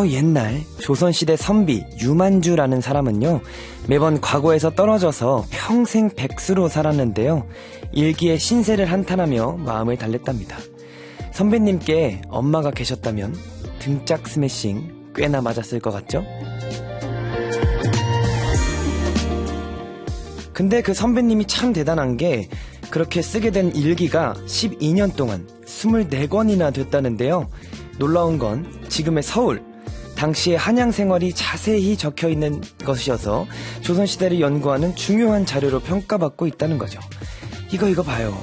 아주 옛날 조선시대 선비 유만주라는 사람은요, 매번 과거에서 떨어져서 평생 백수로 살았는데요, 일기에 신세를 한탄하며 마음을 달랬답니다. 선배님께 엄마가 계셨다면 등짝 스매싱 꽤나 맞았을 것 같죠? 근데 그 선배님이 참 대단한 게 그렇게 쓰게 된 일기가 12년 동안 24권이나 됐다는데요. 놀라운 건 지금의 서울, 당시의 한양 생활이 자세히 적혀있는 것이어서 조선시대를 연구하는 중요한 자료로 평가받고 있다는 거죠. 이거 봐요.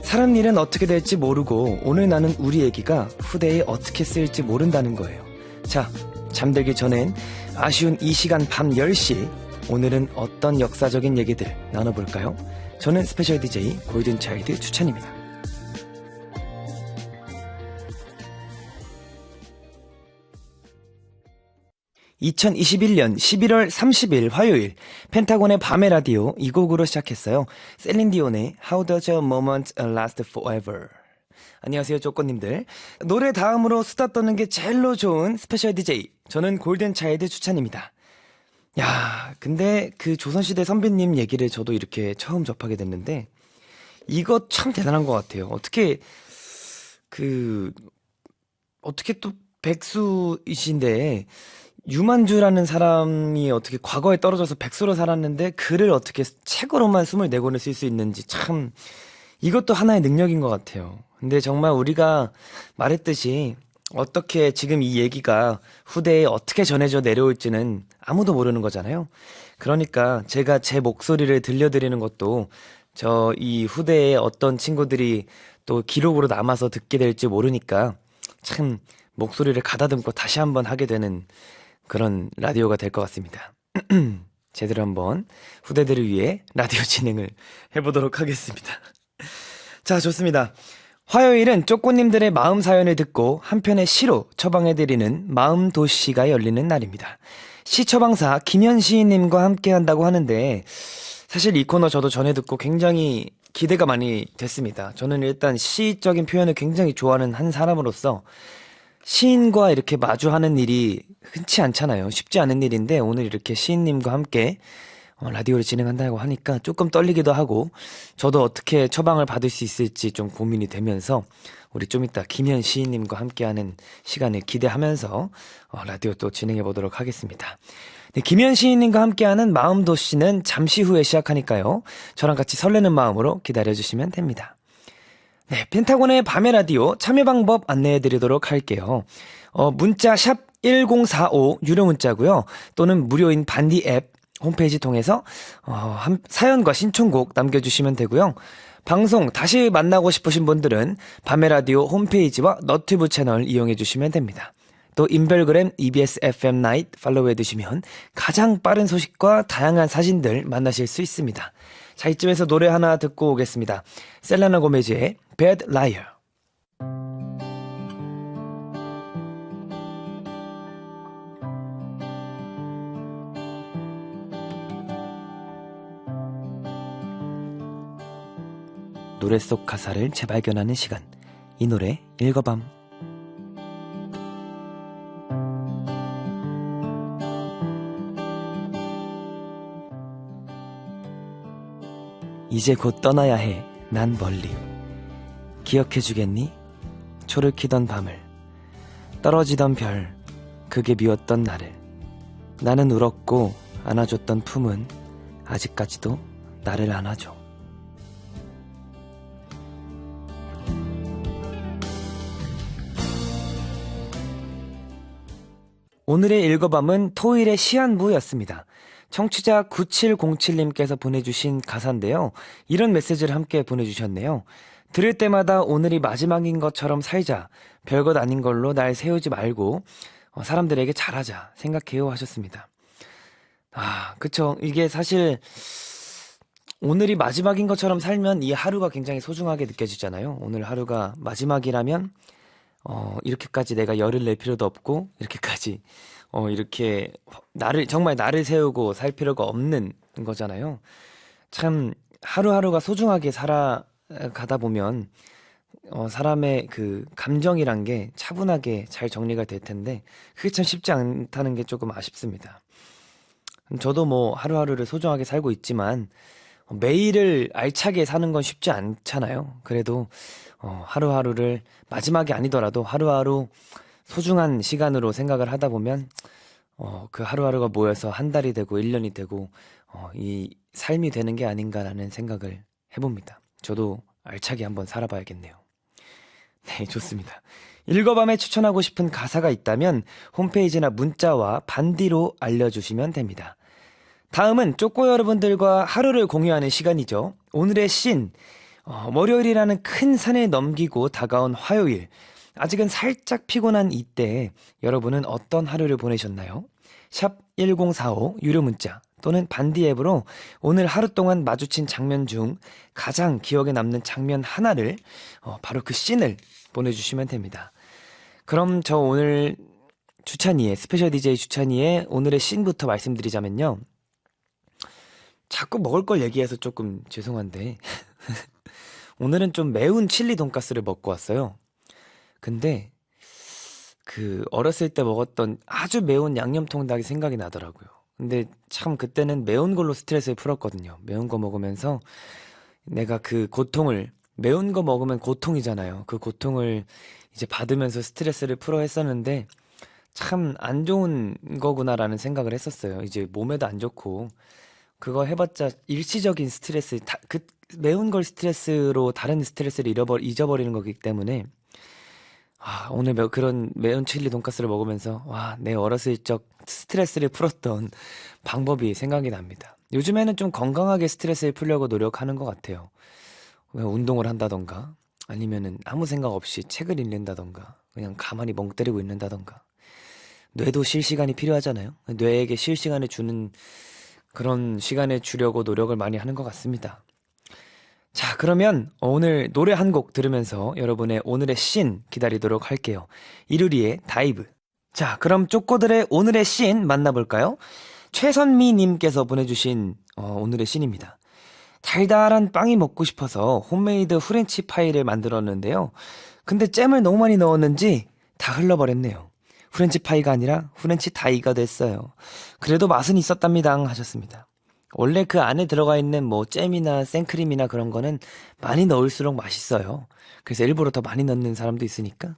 사람 일은 어떻게 될지 모르고 오늘 나는 우리 얘기가 후대에 어떻게 쓰일지 모른다는 거예요. 자, 잠들기 전엔 아쉬운 이 시간 밤 10시, 오늘은 어떤 역사적인 얘기들 나눠볼까요? 저는 스페셜 DJ 골든차일드 추천입니다. 2021년 11월 30일 화요일, 펜타곤의 밤의 라디오 이 곡으로 시작했어요. 셀린디온의 How Does a Moment Last Forever. 안녕하세요, 쪼꼬님들. 노래 다음으로 수다 떠는 게 제일로 좋은 스페셜 DJ, 저는 골든차일드 추천입니다. 야, 근데 그 조선시대 선배님 얘기를 저도 이렇게 처음 접하게 됐는데, 이거 참 대단한 것 같아요. 어떻게 또 백수이신데, 유만주라는 사람이 어떻게 과거에 떨어져서 백수로 살았는데 글을 어떻게 책으로만 24권을 쓸 수 있는지, 참 이것도 하나의 능력인 것 같아요. 근데 정말 우리가 말했듯이 어떻게 지금 이 얘기가 후대에 어떻게 전해져 내려올지는 아무도 모르는 거잖아요. 그러니까 제가 제 목소리를 들려드리는 것도 이 후대에 어떤 친구들이 또 기록으로 남아서 듣게 될지 모르니까 참 목소리를 가다듬고 다시 한번 하게 되는 그런 라디오가 될 것 같습니다. 제대로 한번 후대들을 위해 라디오 진행을 해보도록 하겠습니다. 자, 좋습니다. 화요일은 쪼꼬님들의 마음 사연을 듣고 한편의 시로 처방해드리는 마음도시가 열리는 날입니다. 시 처방사 김현 시인님과 함께 한다고 하는데, 사실 이 코너 저도 전에 듣고 굉장히 기대가 많이 됐습니다. 저는 일단 시적인 표현을 굉장히 좋아하는 한 사람으로서 시인과 이렇게 마주하는 일이 흔치 않잖아요. 쉽지 않은 일인데 오늘 이렇게 시인님과 함께 라디오를 진행한다고 하니까 조금 떨리기도 하고, 저도 어떻게 처방을 받을 수 있을지 좀 고민이 되면서 우리 좀 이따 김현 시인님과 함께하는 시간을 기대하면서 라디오 또 진행해 보도록 하겠습니다. 네, 김현 시인님과 함께하는 마음도시는 잠시 후에 시작하니까요, 저랑 같이 설레는 마음으로 기다려주시면 됩니다. 네, 펜타곤의 밤의 라디오 참여 방법 안내해 드리도록 할게요. 문자 샵 1045 유료 문자고요. 또는 무료인 반디 앱 홈페이지 통해서 사연과 신청곡 남겨주시면 되고요. 방송 다시 만나고 싶으신 분들은 밤의 라디오 홈페이지와 너튜브 채널 이용해 주시면 됩니다. 또 인별그램 EBS FM 나잇 팔로우해 두시면 가장 빠른 소식과 다양한 사진들 만나실 수 있습니다. 자, 이쯤에서 노래 하나 듣고 오겠습니다. 셀레나 고메즈의 Bad Liar. 노래 속 가사를 재발견하는 시간, 이 노래 읽어밤. 이제 곧 떠나야 해, 난 멀리. 기억해주겠니? 초를 키던 밤을, 떨어지던 별, 그게 미웠던 나를. 나는 울었고 안아줬던 품은 아직까지도 나를 안아줘. 오늘의 읽어밤은 토일의 시한부였습니다. 청취자 9707님께서 보내주신 가사인데요. 이런 메시지를 함께 보내주셨네요. 들을 때마다 오늘이 마지막인 것처럼 살자. 별것 아닌 걸로 날 세우지 말고 사람들에게 잘하자 생각해요 하셨습니다. 그쵸. 이게 사실 오늘이 마지막인 것처럼 살면 이 하루가 굉장히 소중하게 느껴지잖아요. 오늘 하루가 마지막이라면 이렇게까지 내가 열을 낼 필요도 없고, 이렇게까지 이렇게 정말 나를 세우고 살 필요가 없는 거잖아요. 참 하루하루가 소중하게 살아가다 보면 사람의 그 감정이란 게 차분하게 잘 정리가 될 텐데 그게 참 쉽지 않다는 게 조금 아쉽습니다. 저도 뭐 하루하루를 소중하게 살고 있지만 매일을 알차게 사는 건 쉽지 않잖아요. 그래도 하루하루를 마지막이 아니더라도 하루하루 소중한 시간으로 생각을 하다 보면 그 하루하루가 모여서 한 달이 되고 1년이 되고 이 삶이 되는 게 아닌가라는 생각을 해봅니다. 저도 알차게 한번 살아봐야겠네요. 네, 좋습니다. 읽어밤에 추천하고 싶은 가사가 있다면 홈페이지나 문자와 반디로 알려주시면 됩니다. 다음은 쪼꼬 여러분들과 하루를 공유하는 시간이죠. 오늘의 씬, 월요일이라는 큰 산을 넘기고 다가온 화요일. 아직은 살짝 피곤한 이때 여러분은 어떤 하루를 보내셨나요? 샵 1045 유료 문자 또는 반디 앱으로 오늘 하루 동안 마주친 장면 중 가장 기억에 남는 장면 하나를 바로 그 씬을 보내주시면 됩니다. 그럼 저 오늘 주찬이의 스페셜 DJ 주찬이의 오늘의 씬부터 말씀드리자면요. 자꾸 먹을 걸 얘기해서 조금 죄송한데 오늘은 좀 매운 칠리 돈가스를 먹고 왔어요. 근데 그 어렸을 때 먹었던 아주 매운 양념통닭이 생각이 나더라고요. 근데 참 그때는 매운 걸로 스트레스를 풀었거든요. 매운 거 먹으면서 내가 그 고통을 매운 거 먹으면 고통이잖아요. 그 고통을 이제 받으면서 스트레스를 풀어 했었는데 참 안 좋은 거구나라는 생각을 했었어요. 이제 몸에도 안 좋고 그거 해봤자 일시적인 스트레스, 그 매운 걸 스트레스로 다른 스트레스를 잊어버리는 거기 때문에 오늘 그런 매운 칠리 돈가스를 먹으면서 내 어렸을 적 스트레스를 풀었던 방법이 생각이 납니다. 요즘에는 좀 건강하게 스트레스를 풀려고 노력하는 것 같아요. 운동을 한다던가 아니면은 아무 생각 없이 책을 읽는다던가 그냥 가만히 멍 때리고 있는다던가 뇌도 쉴 시간이 필요하잖아요. 뇌에게 쉴 시간을 주는 그런 시간을 주려고 노력을 많이 하는 것 같습니다. 자, 그러면 오늘 노래 한 곡 들으면서 여러분의 오늘의 씬 기다리도록 할게요. 이루리의 다이브. 자, 그럼 쪼꼬들의 오늘의 씬 만나볼까요? 최선미님께서 보내주신 오늘의 씬입니다. 달달한 빵이 먹고 싶어서 홈메이드 후렌치 파이를 만들었는데요. 근데 잼을 너무 많이 넣었는지 다 흘러버렸네요. 후렌치 파이가 아니라 후렌치 다이가 됐어요. 그래도 맛은 있었답니다 하셨습니다. 원래 그 안에 들어가 있는 뭐 잼이나 생크림이나 그런 거는 많이 넣을수록 맛있어요. 그래서 일부러 더 많이 넣는 사람도 있으니까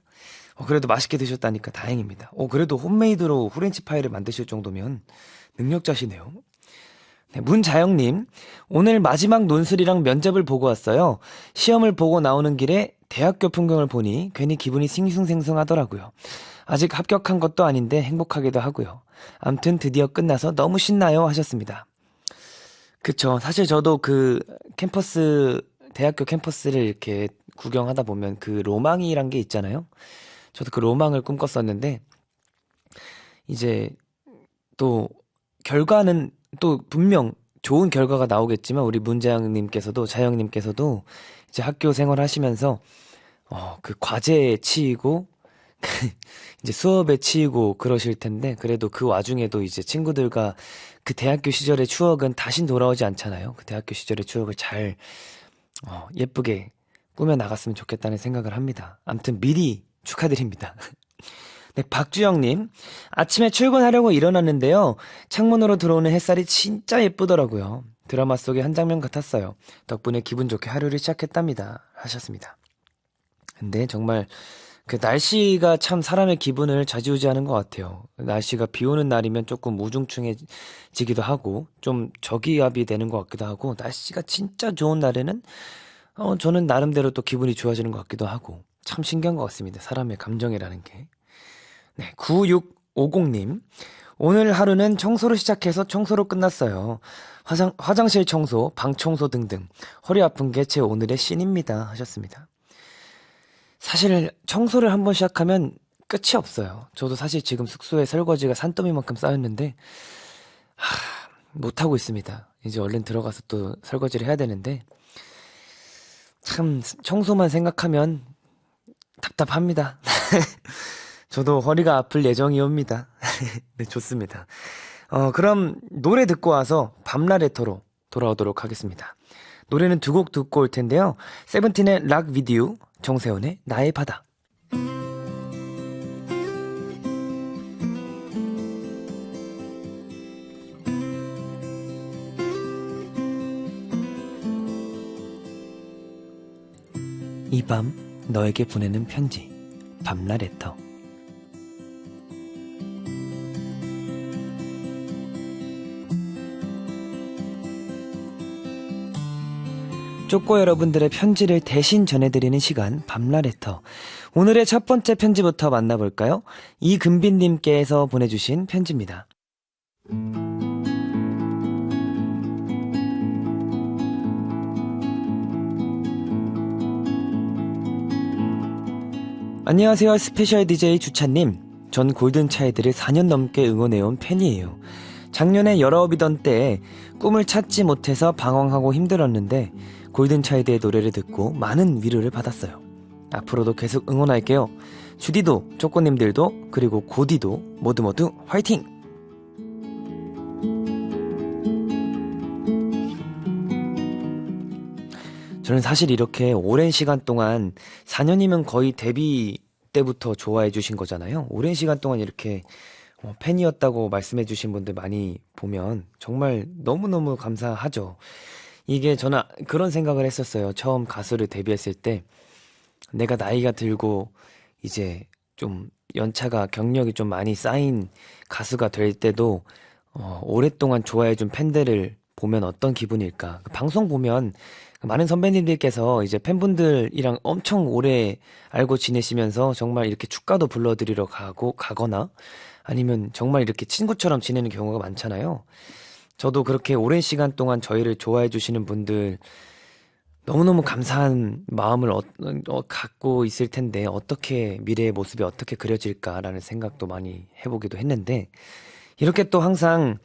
그래도 맛있게 드셨다니까 다행입니다. 그래도 홈메이드로 후렌치 파이를 만드실 정도면 능력자시네요. 네, 문자영님, 오늘 마지막 논술이랑 면접을 보고 왔어요. 시험을 보고 나오는 길에 대학교 풍경을 보니 괜히 기분이 싱숭생숭하더라고요. 아직 합격한 것도 아닌데 행복하기도 하고요. 암튼 드디어 끝나서 너무 신나요 하셨습니다. 그쵸. 사실 저도 그 대학교 캠퍼스를 이렇게 구경하다 보면 그 로망이란 게 있잖아요. 저도 그 로망을 꿈꿨었는데, 이제 또 결과는 또 분명 좋은 결과가 나오겠지만, 우리 문자영님께서도, 자영님께서도 이제 학교 생활 하시면서, 그 과제에 치이고, 이제 수업에 치이고 그러실 텐데, 그래도 그 와중에도 이제 친구들과 그 대학교 시절의 추억은 다신 돌아오지 않잖아요. 그 대학교 시절의 추억을 잘 예쁘게 꾸며 나갔으면 좋겠다는 생각을 합니다. 아무튼 미리 축하드립니다. 네, 박주영님, 아침에 출근하려고 일어났는데요. 창문으로 들어오는 햇살이 진짜 예쁘더라고요. 드라마 속의 한 장면 같았어요. 덕분에 기분 좋게 하루를 시작했답니다 하셨습니다. 근데 정말 그 날씨가 참 사람의 기분을 좌지우지하는 것 같아요. 날씨가 비 오는 날이면 조금 우중충해지기도 하고 좀 저기압이 되는 것 같기도 하고, 날씨가 진짜 좋은 날에는 저는 나름대로 또 기분이 좋아지는 것 같기도 하고, 참 신기한 것 같습니다. 사람의 감정이라는 게. 네, 9650님, 오늘 하루는 청소로 시작해서 청소로 끝났어요. 화장실 청소, 방 청소 등등 허리 아픈 게 제 오늘의 씬입니다 하셨습니다. 사실 청소를 한번 시작하면 끝이 없어요. 저도 사실 지금 숙소에 설거지가 산더미만큼 쌓였는데 못하고 있습니다. 이제 얼른 들어가서 또 설거지를 해야 되는데 참 청소만 생각하면 답답합니다. 저도 허리가 아플 예정이옵니다. 네, 좋습니다. 그럼 노래 듣고 와서 밤라 레터로 돌아오도록 하겠습니다. 노래는 두 곡 듣고 올 텐데요. 세븐틴의 락 비디오, 정세훈의 나의 바다. 이 밤 너에게 보내는 편지. 밤라 레터. 쪼꼬 여러분들의 편지를 대신 전해드리는 시간, 밤라 레터. 오늘의 첫 번째 편지부터 만나볼까요? 이금빈님께서 보내주신 편지입니다. 안녕하세요, 스페셜 DJ 주찬님. 전 골든차일드를 4년 넘게 응원해온 팬이에요. 작년에 19이던 때에 꿈을 찾지 못해서 방황하고 힘들었는데 골든차일드의 노래를 듣고 많은 위로를 받았어요. 앞으로도 계속 응원할게요. 주디도, 쪼꼬님들도, 그리고 고디도 모두 화이팅! 저는 사실 이렇게 오랜 시간 동안 4년이면 거의 데뷔 때부터 좋아해 주신 거잖아요. 오랜 시간 동안 이렇게 팬이었다고 말씀해 주신 분들 많이 보면 정말 너무너무 감사하죠. 이게 저는 그런 생각을 했었어요. 처음 가수를 데뷔했을 때 내가 나이가 들고 이제 좀 연차가 경력이 좀 많이 쌓인 가수가 될 때도 오랫동안 좋아해 준 팬들을 보면 어떤 기분일까. 방송 보면 많은 선배님들께서 이제 팬분들이랑 엄청 오래 알고 지내시면서 정말 이렇게 축가도 불러드리러 가거나 아니면 정말 이렇게 친구처럼 지내는 경우가 많잖아요. 저도 그렇게 오랜 시간 동안 저희를 좋아해 주시는 분들 너무너무 감사한 마음을 갖고 있을 텐데 어떻게 미래의 모습이 어떻게 그려질까라는 생각도 많이 해보기도 했는데 이렇게 또 항상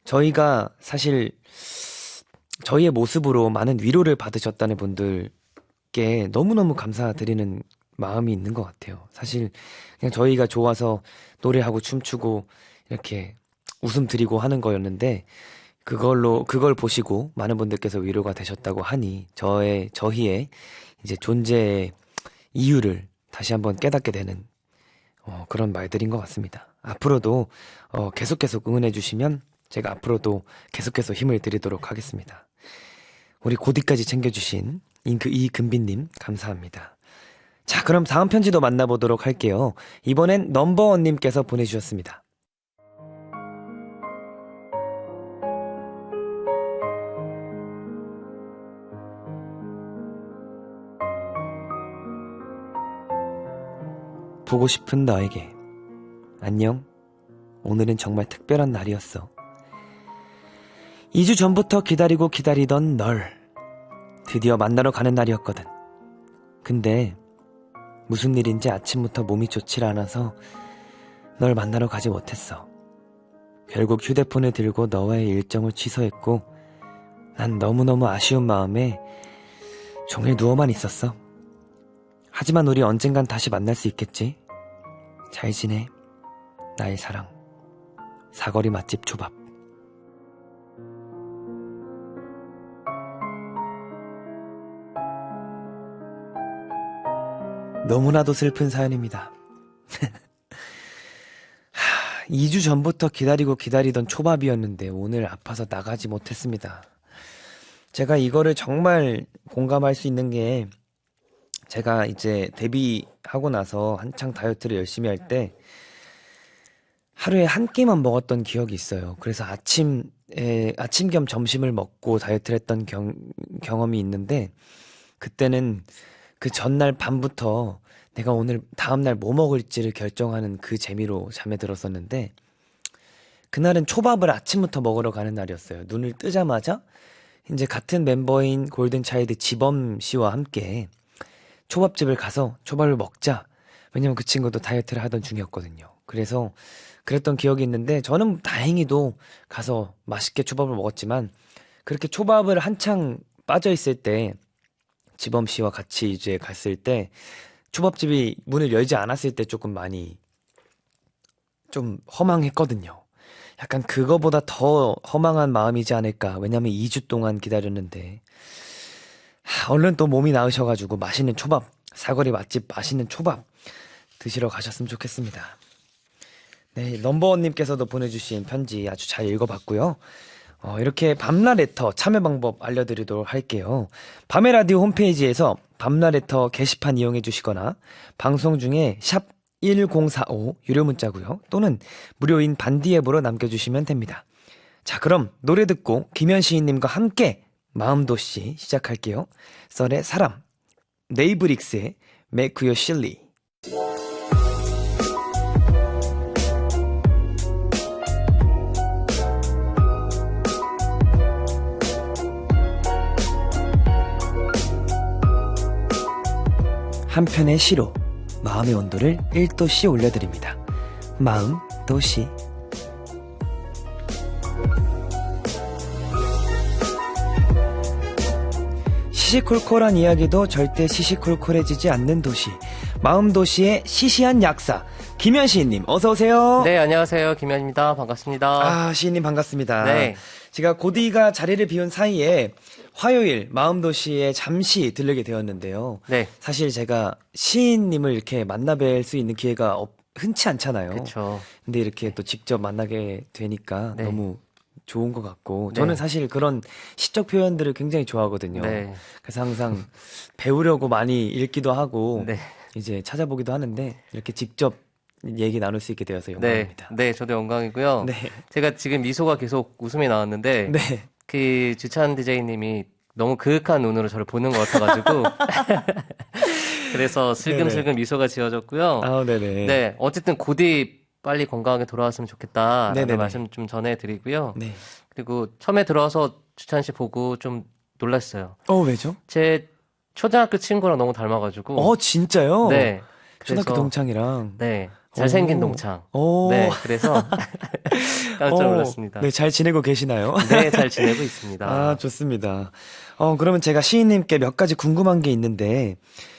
저희가 사실 저희의 모습으로 많은 위로를 받으셨다는 분들께 너무너무 감사드리는 마음이 있는 것 같아요. 사실 그냥 저희가 좋아서 노래하고 춤추고 이렇게 웃음 드리고 하는 거였는데 그걸 보시고 많은 분들께서 위로가 되셨다고 하니 저희의 이제 존재의 이유를 다시 한번 깨닫게 되는 그런 말들인 것 같습니다. 앞으로도 계속 응원해 주시면 제가 앞으로도 계속해서 힘을 드리도록 하겠습니다. 우리 고디까지 챙겨주신 이금빈님 감사합니다. 자, 그럼 다음 편지도 만나보도록 할게요. 이번엔 넘버원님께서 보내주셨습니다. 보고 싶은 너에게 안녕. 오늘은 정말 특별한 날이었어. 2주 전부터 기다리던 널 드디어 만나러 가는 날이었거든. 근데 무슨 일인지 아침부터 몸이 좋질 않아서 널 만나러 가지 못했어. 결국 휴대폰을 들고 너와의 일정을 취소했고 난 너무너무 아쉬운 마음에 종일 누워만 있었어. 하지만 우리 언젠간 다시 만날 수 있겠지? 잘 지내, 나의 사랑. 사거리 맛집 초밥. 너무나도 슬픈 사연입니다. 2주 전부터 기다리던 초밥이었는데 오늘 아파서 나가지 못했습니다. 제가 이거를 정말 공감할 수 있는 게 제가 이제 데뷔하고 나서 한창 다이어트를 열심히 할 때 하루에 한 끼만 먹었던 기억이 있어요. 그래서 아침 겸 점심을 먹고 다이어트를 했던 경험이 있는데 그때는 그 전날 밤부터 내가 오늘 다음날 뭐 먹을지를 결정하는 그 재미로 잠에 들었었는데 그날은 초밥을 아침부터 먹으러 가는 날이었어요. 눈을 뜨자마자 이제 같은 멤버인 골든차일드 지범 씨와 함께 초밥집을 가서 초밥을 먹자. 왜냐면 그 친구도 다이어트를 하던 중이었거든요. 그래서 그랬던 기억이 있는데 저는 다행히도 가서 맛있게 초밥을 먹었지만 그렇게 초밥을 한창 빠져있을 때 지범 씨와 같이 이제 갔을 때 초밥집이 문을 열지 않았을 때 조금 많이 좀 허망했거든요. 약간 그거보다 더 허망한 마음이지 않을까. 왜냐면 2주 동안 기다렸는데 얼른 또 몸이 나으셔가지고 맛있는 초밥 사거리 맛집 맛있는 초밥 드시러 가셨으면 좋겠습니다. 네, 넘버원님께서도 보내주신 편지 아주 잘 읽어봤고요. 이렇게 밤날 레터 참여 방법 알려드리도록 할게요. 밤의 라디오 홈페이지에서 밤날 레터 게시판 이용해 주시거나 방송 중에 샵 1045 유료 문자고요. 또는 무료인 반디 앱으로 남겨주시면 됩니다. 자, 그럼 노래 듣고 김현 시인님과 함께 마음도시 시작할게요. 썰의 사람, 네이브릭스의 Make You Silly. 한 편의 시로 마음의 온도를 1도씩 올려드립니다. 마음 도시. 시시콜콜한 이야기도 절대 시시콜콜해지지 않는 도시. 마음 도시의 시시한 약사 김현 시인님 어서 오세요. 네, 안녕하세요. 김현입니다. 반갑습니다. 아, 시인님 반갑습니다. 네. 제가 고디가 자리를 비운 사이에 화요일 마음도시에 잠시 들르게 되었는데요. 네. 사실 제가 시인님을 이렇게 만나뵐 수 있는 기회가 흔치 않잖아요. 그렇죠. 근데 이렇게 또 직접 만나게 되니까 네. 너무 좋은 것 같고 네. 저는 사실 그런 시적 표현들을 굉장히 좋아하거든요. 네. 그래서 항상 배우려고 많이 읽기도 하고 네. 이제 찾아보기도 하는데 이렇게 직접 얘기 나눌 수 있게 되어서 네. 영광입니다. 네, 저도 영광이고요. 네. 제가 지금 미소가 계속 웃음이 나왔는데 네. 그 주찬 디제이님이 너무 그윽한 눈으로 저를 보는 것 같아가지고 그래서 슬금슬금 미소가 지어졌고요. 아, 네네. 네, 어쨌든 곧이 빨리 건강하게 돌아왔으면 좋겠다라는 네네네. 말씀 좀 전해드리고요. 네. 그리고 처음에 들어와서 주찬 씨 보고 좀 놀랐어요. 왜죠? 제 초등학교 친구랑 너무 닮아가지고. 진짜요? 네. 초등학교 그래서 동창이랑. 네. 잘생긴 오. 동창. 오. 네. 그래서 깜짝 놀랐습니다. 네, 잘 지내고 계시나요? 네, 잘 지내고 있습니다. 아, 좋습니다. 그러면 제가 시인님께 몇 가지 궁금한 게 있는데,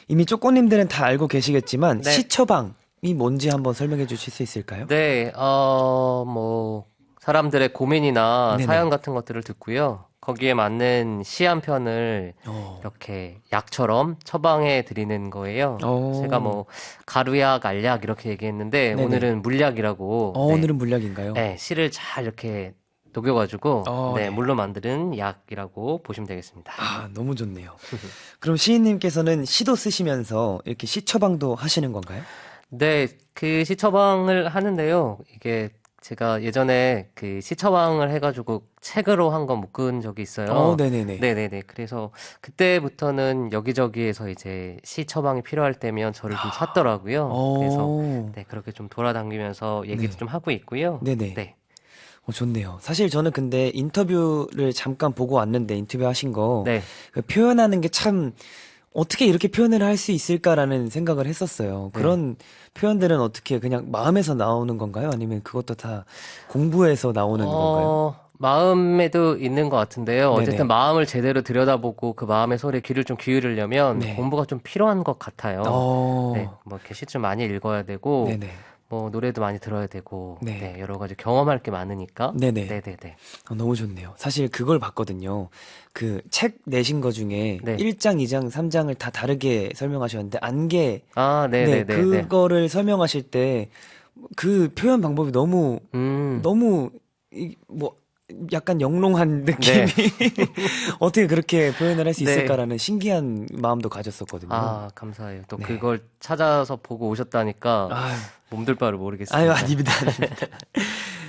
이미 쪼꼬님들은 다 알고 계시겠지만, 네. 시처방이 뭔지 한번 설명해 주실 수 있을까요? 네, 뭐 사람들의 고민이나 네네. 사연 같은 것들을 듣고요. 거기에 맞는 시 한 편을 이렇게 약처럼 처방해 드리는 거예요. 제가 뭐 가루약, 알약 이렇게 얘기했는데 네네. 오늘은 물약이라고. 네. 오늘은 물약인가요? 네, 시를 잘 이렇게 녹여가지고 네. 물로 만드는 약이라고 보시면 되겠습니다. 아, 너무 좋네요. 그럼 시인님께서는 시도 쓰시면서 이렇게 시처방도 하시는 건가요? 네, 그 시처방을 하는데요. 이게 제가 예전에 그 시처방을 해가지고 책으로 한 건 묶은 적이 있어요. 네네네. 네네네. 그래서 그때부터는 여기저기에서 이제 시처방이 필요할 때면 저를 좀 찾더라고요. 그래서 네, 그렇게 좀 돌아다니면서 얘기도 네. 좀 하고 있고요. 네네. 네. 좋네요. 사실 저는 근데 인터뷰를 잠깐 보고 왔는데 인터뷰 하신 거 네. 그 표현하는 게 참 어떻게 이렇게 표현을 할 수 있을까라는 생각을 했었어요. 네. 그런 표현들은 어떻게 그냥 마음에서 나오는 건가요? 아니면 그것도 다 공부해서 나오는 건가요? 마음에도 있는 것 같은데요. 네네. 어쨌든 마음을 제대로 들여다보고 그 마음의 소리에 귀를 좀 기울이려면 네. 공부가 좀 필요한 것 같아요. 네, 뭐 이렇게 시 좀 많이 읽어야 되고, 네네. 뭐 노래도 많이 들어야 되고, 네. 네, 여러 가지 경험할 게 많으니까. 네네. 네네네. 너무 좋네요. 사실 그걸 봤거든요. 그 책 내신 거 중에 네. 1장, 2장, 3장을 다 다르게 설명하셨는데 안개 아, 네, 네네네. 그거를 설명하실 때 그 표현 방법이 너무 뭐 약간 영롱한 느낌이 어떻게 그렇게 표현을 할 수 네. 있을까라는 신기한 마음도 가졌었거든요. 아, 감사해요. 또 네. 그걸 찾아서 보고 오셨다니까 아유, 몸둘 바를 모르겠습니다. 아유, 아닙니다.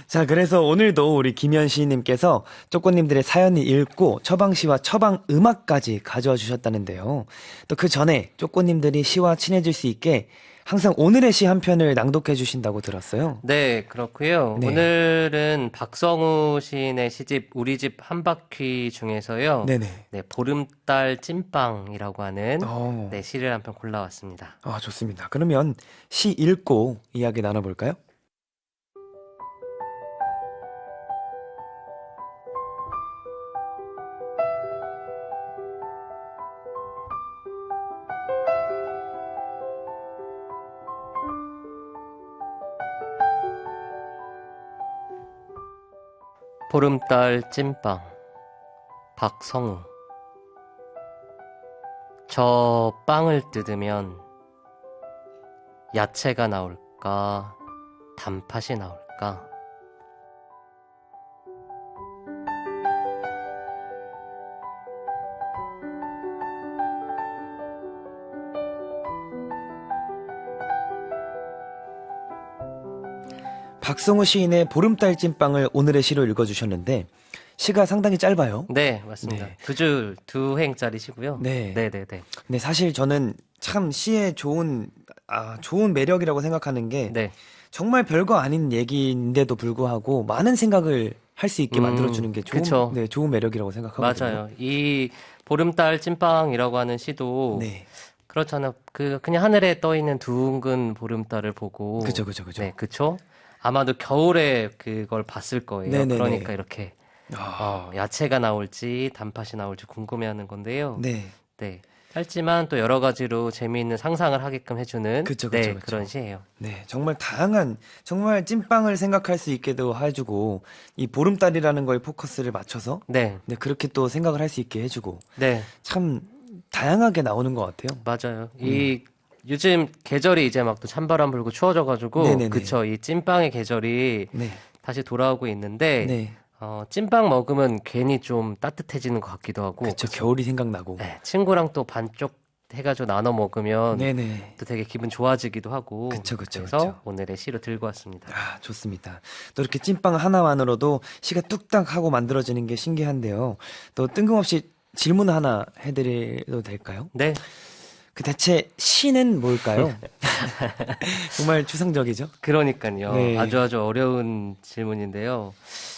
자, 그래서 오늘도 우리 김현 시인님께서 쪼꼬님들의 사연을 읽고 처방시와 처방 음악까지 가져와 주셨다는데요. 또 그 전에 쪼꼬님들이 시와 친해질 수 있게 항상 오늘의 시 한 편을 낭독해 주신다고 들었어요. 네, 그렇고요. 네. 오늘은 박성우 시인의 시집 우리 집 한 바퀴 중에서요. 네네. 네, 보름달 찐빵이라고 하는 네, 시를 한 편 골라왔습니다. 아, 좋습니다. 그러면 시 읽고 이야기 나눠볼까요? 보름달 찐빵 박성우 저 빵을 뜯으면 야채가 나올까, 단팥이 나올까? 박성우 시인의 보름달 찐빵을 오늘의 시로 읽어주셨는데 시가 상당히 짧아요. 네, 맞습니다. 네. 두 줄, 두 행짜리 시고요. 네. 네네네. 근데 사실 저는 참 시의 좋은 매력이라고 생각하는 게 네. 정말 별거 아닌 얘기인데도 불구하고 많은 생각을 할 수 있게 만들어주는 게 그쵸. 좋은 매력이라고 생각하거든요. 맞아요. 이 보름달 찐빵이라고 하는 시도 네. 그렇잖아요. 그냥 하늘에 떠 있는 둥근 보름달을 보고. 그죠. 네, 그쵸? 아마도 겨울에 그걸 봤을 거예요. 네네네. 그러니까 이렇게 아, 야채가 나올지 단팥이 나올지 궁금해하는 건데요. 네. 네. 짧지만 또 여러 가지로 재미있는 상상을 하게끔 해주는 그쵸. 그런 시예요. 네, 정말 다양한, 정말 찐빵을 생각할 수 있게도 해주고, 이 보름달이라는 거에 포커스를 맞춰서, 네, 네, 그렇게 또 생각을 할 수 있게 해주고, 네, 참 다양하게 나오는 것 같아요. 맞아요. 요즘 계절이 이제 막 또 찬바람 불고 추워져가지고, 네네네. 그쵸. 이 찐빵의 계절이 네, 다시 돌아오고 있는데, 네, 찐빵 먹으면 괜히 좀 따뜻해지는 것 같기도 하고, 그쵸. 그래서, 겨울이 생각나고. 네, 친구랑 또 반쪽 해가지고 나눠 먹으면 네네. 또 되게 기분 좋아지기도 하고, 그쵸. 그래서 오늘의 시로 들고 왔습니다. 아, 좋습니다. 또 이렇게 찐빵 하나만으로도 시가 뚝딱 하고 만들어지는 게 신기한데요. 또 뜬금없이 질문 하나 해드려도 될까요? 네, 그 대체 시는 뭘까요? 정말 추상적이죠? 그러니까요. 네. 아주 어려운 질문인데요.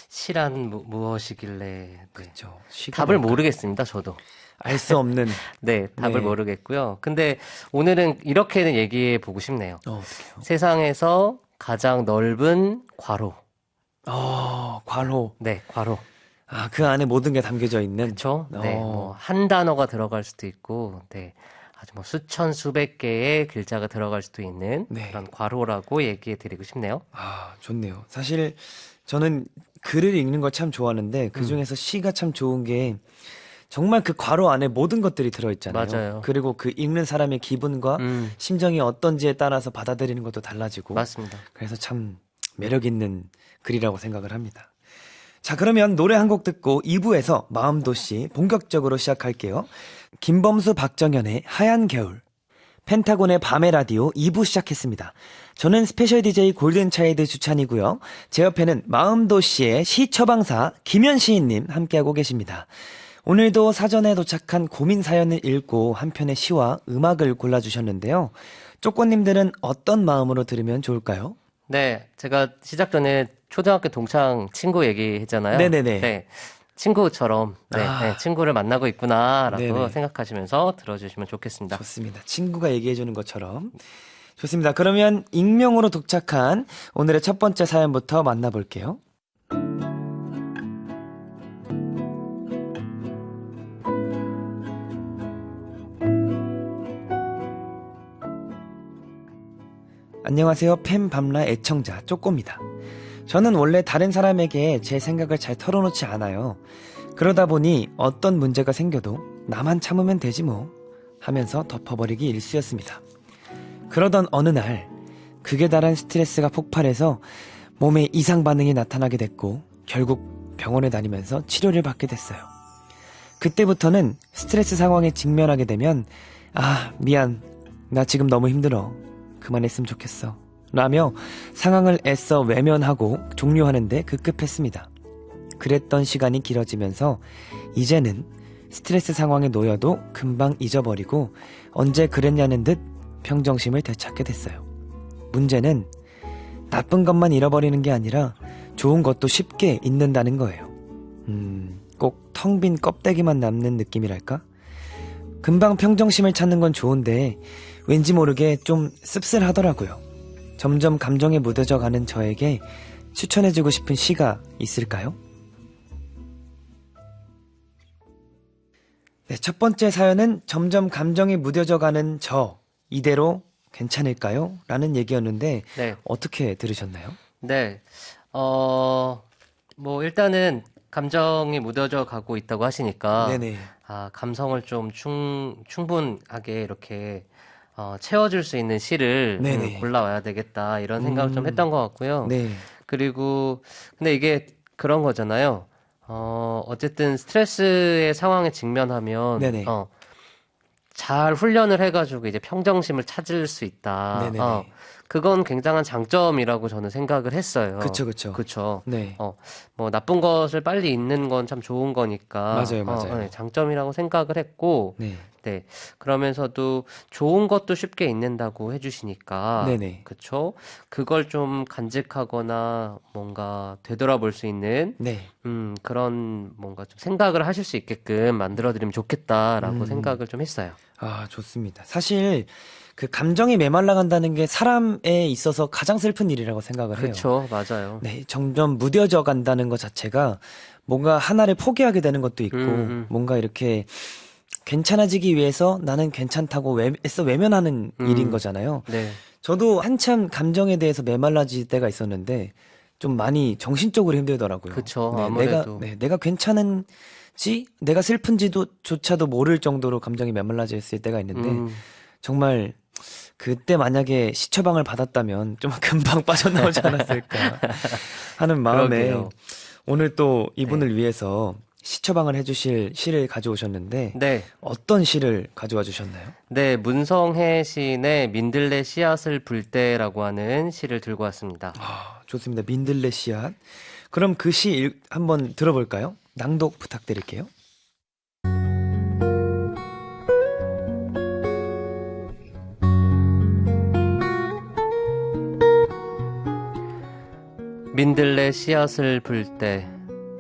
시란 무엇이길래? 네. 그쵸. 시가 답을 뭘까요? 모르겠습니다, 저도. 알 수 없는. 네, 답을 네. 모르겠고요. 근데 오늘은 이렇게는 얘기해 보고 싶네요. 어떡해요? 세상에서 가장 넓은 괄호. 괄호. 네, 괄호. 아, 그 안에 모든 게 담겨져 있는. 그쵸? 네, 어. 뭐, 한 단어가 들어갈 수도 있고, 네. 아주 뭐 수천, 수백 개의 글자가 들어갈 수도 있는 네. 그런 괄호라고 얘기해 드리고 싶네요. 아, 좋네요. 사실 저는 글을 읽는 걸 참 좋아하는데 그 중에서 시가 참 좋은 게 정말 그 괄호 안에 모든 것들이 들어있잖아요. 맞아요. 그리고 그 읽는 사람의 기분과 심정이 어떤지에 따라서 받아들이는 것도 달라지고. 맞습니다. 그래서 참 매력 있는 글이라고 생각을 합니다. 자, 그러면 노래 한 곡 듣고 2부에서 마음도시 본격적으로 시작할게요. 김범수 박정현의 하얀 겨울, 펜타곤의 밤의 라디오 2부 시작했습니다. 저는 스페셜 DJ 골든차일드 주찬이고요. 제 옆에는 마음도시의 시처방사 김현 시인님 함께하고 계십니다. 오늘도 사전에 도착한 고민 사연을 읽고 한 편의 시와 음악을 골라주셨는데요. 쪼꼬님들은 어떤 마음으로 들으면 좋을까요? 네, 제가 시작 전에 초등학교 동창 친구 얘기했잖아요. 네네네. 네, 친구처럼 네, 친구를 만나고 있구나라고 네네. 생각하시면서 들어주시면 좋겠습니다. 좋습니다. 친구가 얘기해주는 것처럼. 좋습니다. 그러면 익명으로 도착한 오늘의 첫 번째 사연부터 만나볼게요. 안녕하세요. 팬밤라 애청자 쪼꼬입니다. 저는 원래 다른 사람에게 제 생각을 잘 털어놓지 않아요. 그러다 보니 어떤 문제가 생겨도 나만 참으면 되지 뭐 하면서 덮어버리기 일쑤였습니다. 그러던 어느 날 극에 달한 스트레스가 폭발해서 몸에 이상 반응이 나타나게 됐고 결국 병원에 다니면서 치료를 받게 됐어요. 그때부터는 스트레스 상황에 직면하게 되면 미안, 나 지금 너무 힘들어, 그만했으면 좋겠어 라며 상황을 애써 외면하고 종료하는데 급급했습니다. 그랬던 시간이 길어지면서 이제는 스트레스 상황에 놓여도 금방 잊어버리고 언제 그랬냐는 듯 평정심을 되찾게 됐어요. 문제는 나쁜 것만 잃어버리는 게 아니라 좋은 것도 쉽게 잊는다는 거예요. 꼭 텅 빈 껍데기만 남는 느낌이랄까? 금방 평정심을 찾는 건 좋은데 왠지 모르게 좀 씁쓸하더라고요. 점점 감정에 무뎌져 가는 저에게 추천해주고 싶은 시가 있을까요? 네, 첫 번째 사연은 점점 감정이 무뎌져 가는 이대로 괜찮을까요? 라는 얘기였는데 네, 어떻게 들으셨나요? 네, 뭐 일단은 감정이 묻어져 가고 있다고 하시니까, 네네. 감성을 좀 충분하게 이렇게, 채워줄 수 있는 시를 네네. 골라와야 되겠다, 이런 생각을 좀 했던 것 같고요. 네. 그리고, 근데 이게 그런 거잖아요. 어쨌든 스트레스의 상황에 직면하면, 네네. 잘 훈련을 해가지고 이제 평정심을 찾을 수 있다. 네네네. 그건 굉장한 장점이라고 저는 생각을 했어요. 그쵸, 그쵸. 그쵸. 네. 뭐 나쁜 것을 빨리 잊는 건 참 좋은 거니까, 맞아요, 맞아요. 네, 장점이라고 생각을 했고, 네. 네. 그러면서도 좋은 것도 쉽게 잊는다고 해주시니까, 네네. 그쵸? 그걸 좀 간직하거나 뭔가 되돌아볼 수 있는, 네. 그런 뭔가 좀 생각을 하실 수 있게끔 만들어드리면 좋겠다라고 음. 생각을 좀 했어요. 좋습니다. 사실 그 감정이 메말라 간다는 게 사람에 있어서 가장 슬픈 일이라고 생각을 해요. 그쵸, 맞아요. 네, 점점 무뎌져 간다는 것 자체가 뭔가 하나를 포기하게 되는 것도 음, 있고, 음, 뭔가 이렇게 괜찮아지기 위해서 나는 괜찮다고 애써 외면하는 일인 음, 거잖아요. 네, 저도 한참 감정에 대해서 메말라질 때가 있었는데, 좀 많이 정신적으로 힘들더라고요. 그쵸, 네, 아무래도. 내가 괜찮은지, 내가 슬픈지조차도 모를 정도로 감정이 메말라질 때가 있는데, 음, 정말 그때 만약에 시처방을 받았다면 좀 금방 빠져나오지 않았을까 하는 마음에 그러게요. 오늘 또 네. 이분을 위해서 시처방을 해주실 시를 가져오셨는데 네, 어떤 시를 가져와 주셨나요? 네, 문성혜 시인의 민들레 씨앗을 불 때라고 하는 시를 들고 왔습니다. 좋습니다. 민들레 씨앗. 그럼 그 시 한번 들어볼까요? 낭독 부탁드릴게요. 민들레 씨앗을 불 때,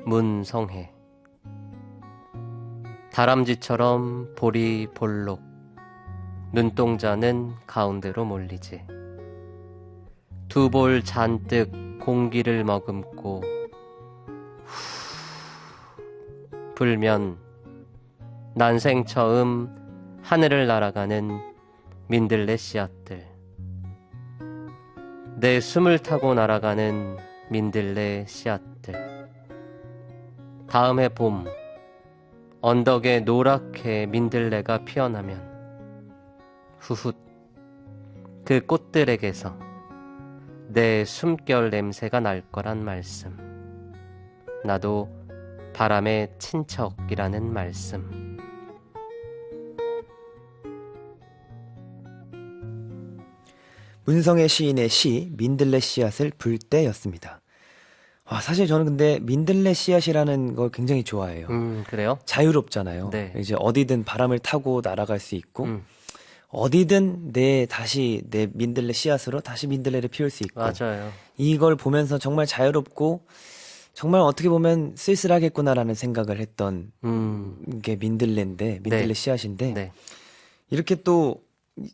문성혜. 다람쥐처럼 볼이 볼록, 눈동자는 가운데로 몰리지. 두 볼 잔뜩 공기를 머금고, 불면 난생 처음 하늘을 날아가는 민들레 씨앗들. 내 숨을 타고 날아가는 민들레 씨앗들. 다음해 봄, 언덕에 노랗게 민들레가 피어나면 후훗 그 꽃들에게서 내 숨결 냄새가 날 거란 말씀. 나도 바람의 친척이라는 말씀. 문성애 시인의 시 민들레 씨앗을 불 때였습니다. 사실 저는 근데 민들레 씨앗이라는 걸 굉장히 좋아해요. 그래요? 자유롭잖아요. 네. 이제 어디든 바람을 타고 날아갈 수 있고 음, 어디든 다시 내 민들레 씨앗으로 다시 민들레를 피울 수 있고 맞아요. 이걸 보면서 정말 자유롭고 정말 어떻게 보면 쓸쓸하겠구나라는 생각을 했던 게 민들레 네, 씨앗인데 네. 이렇게 또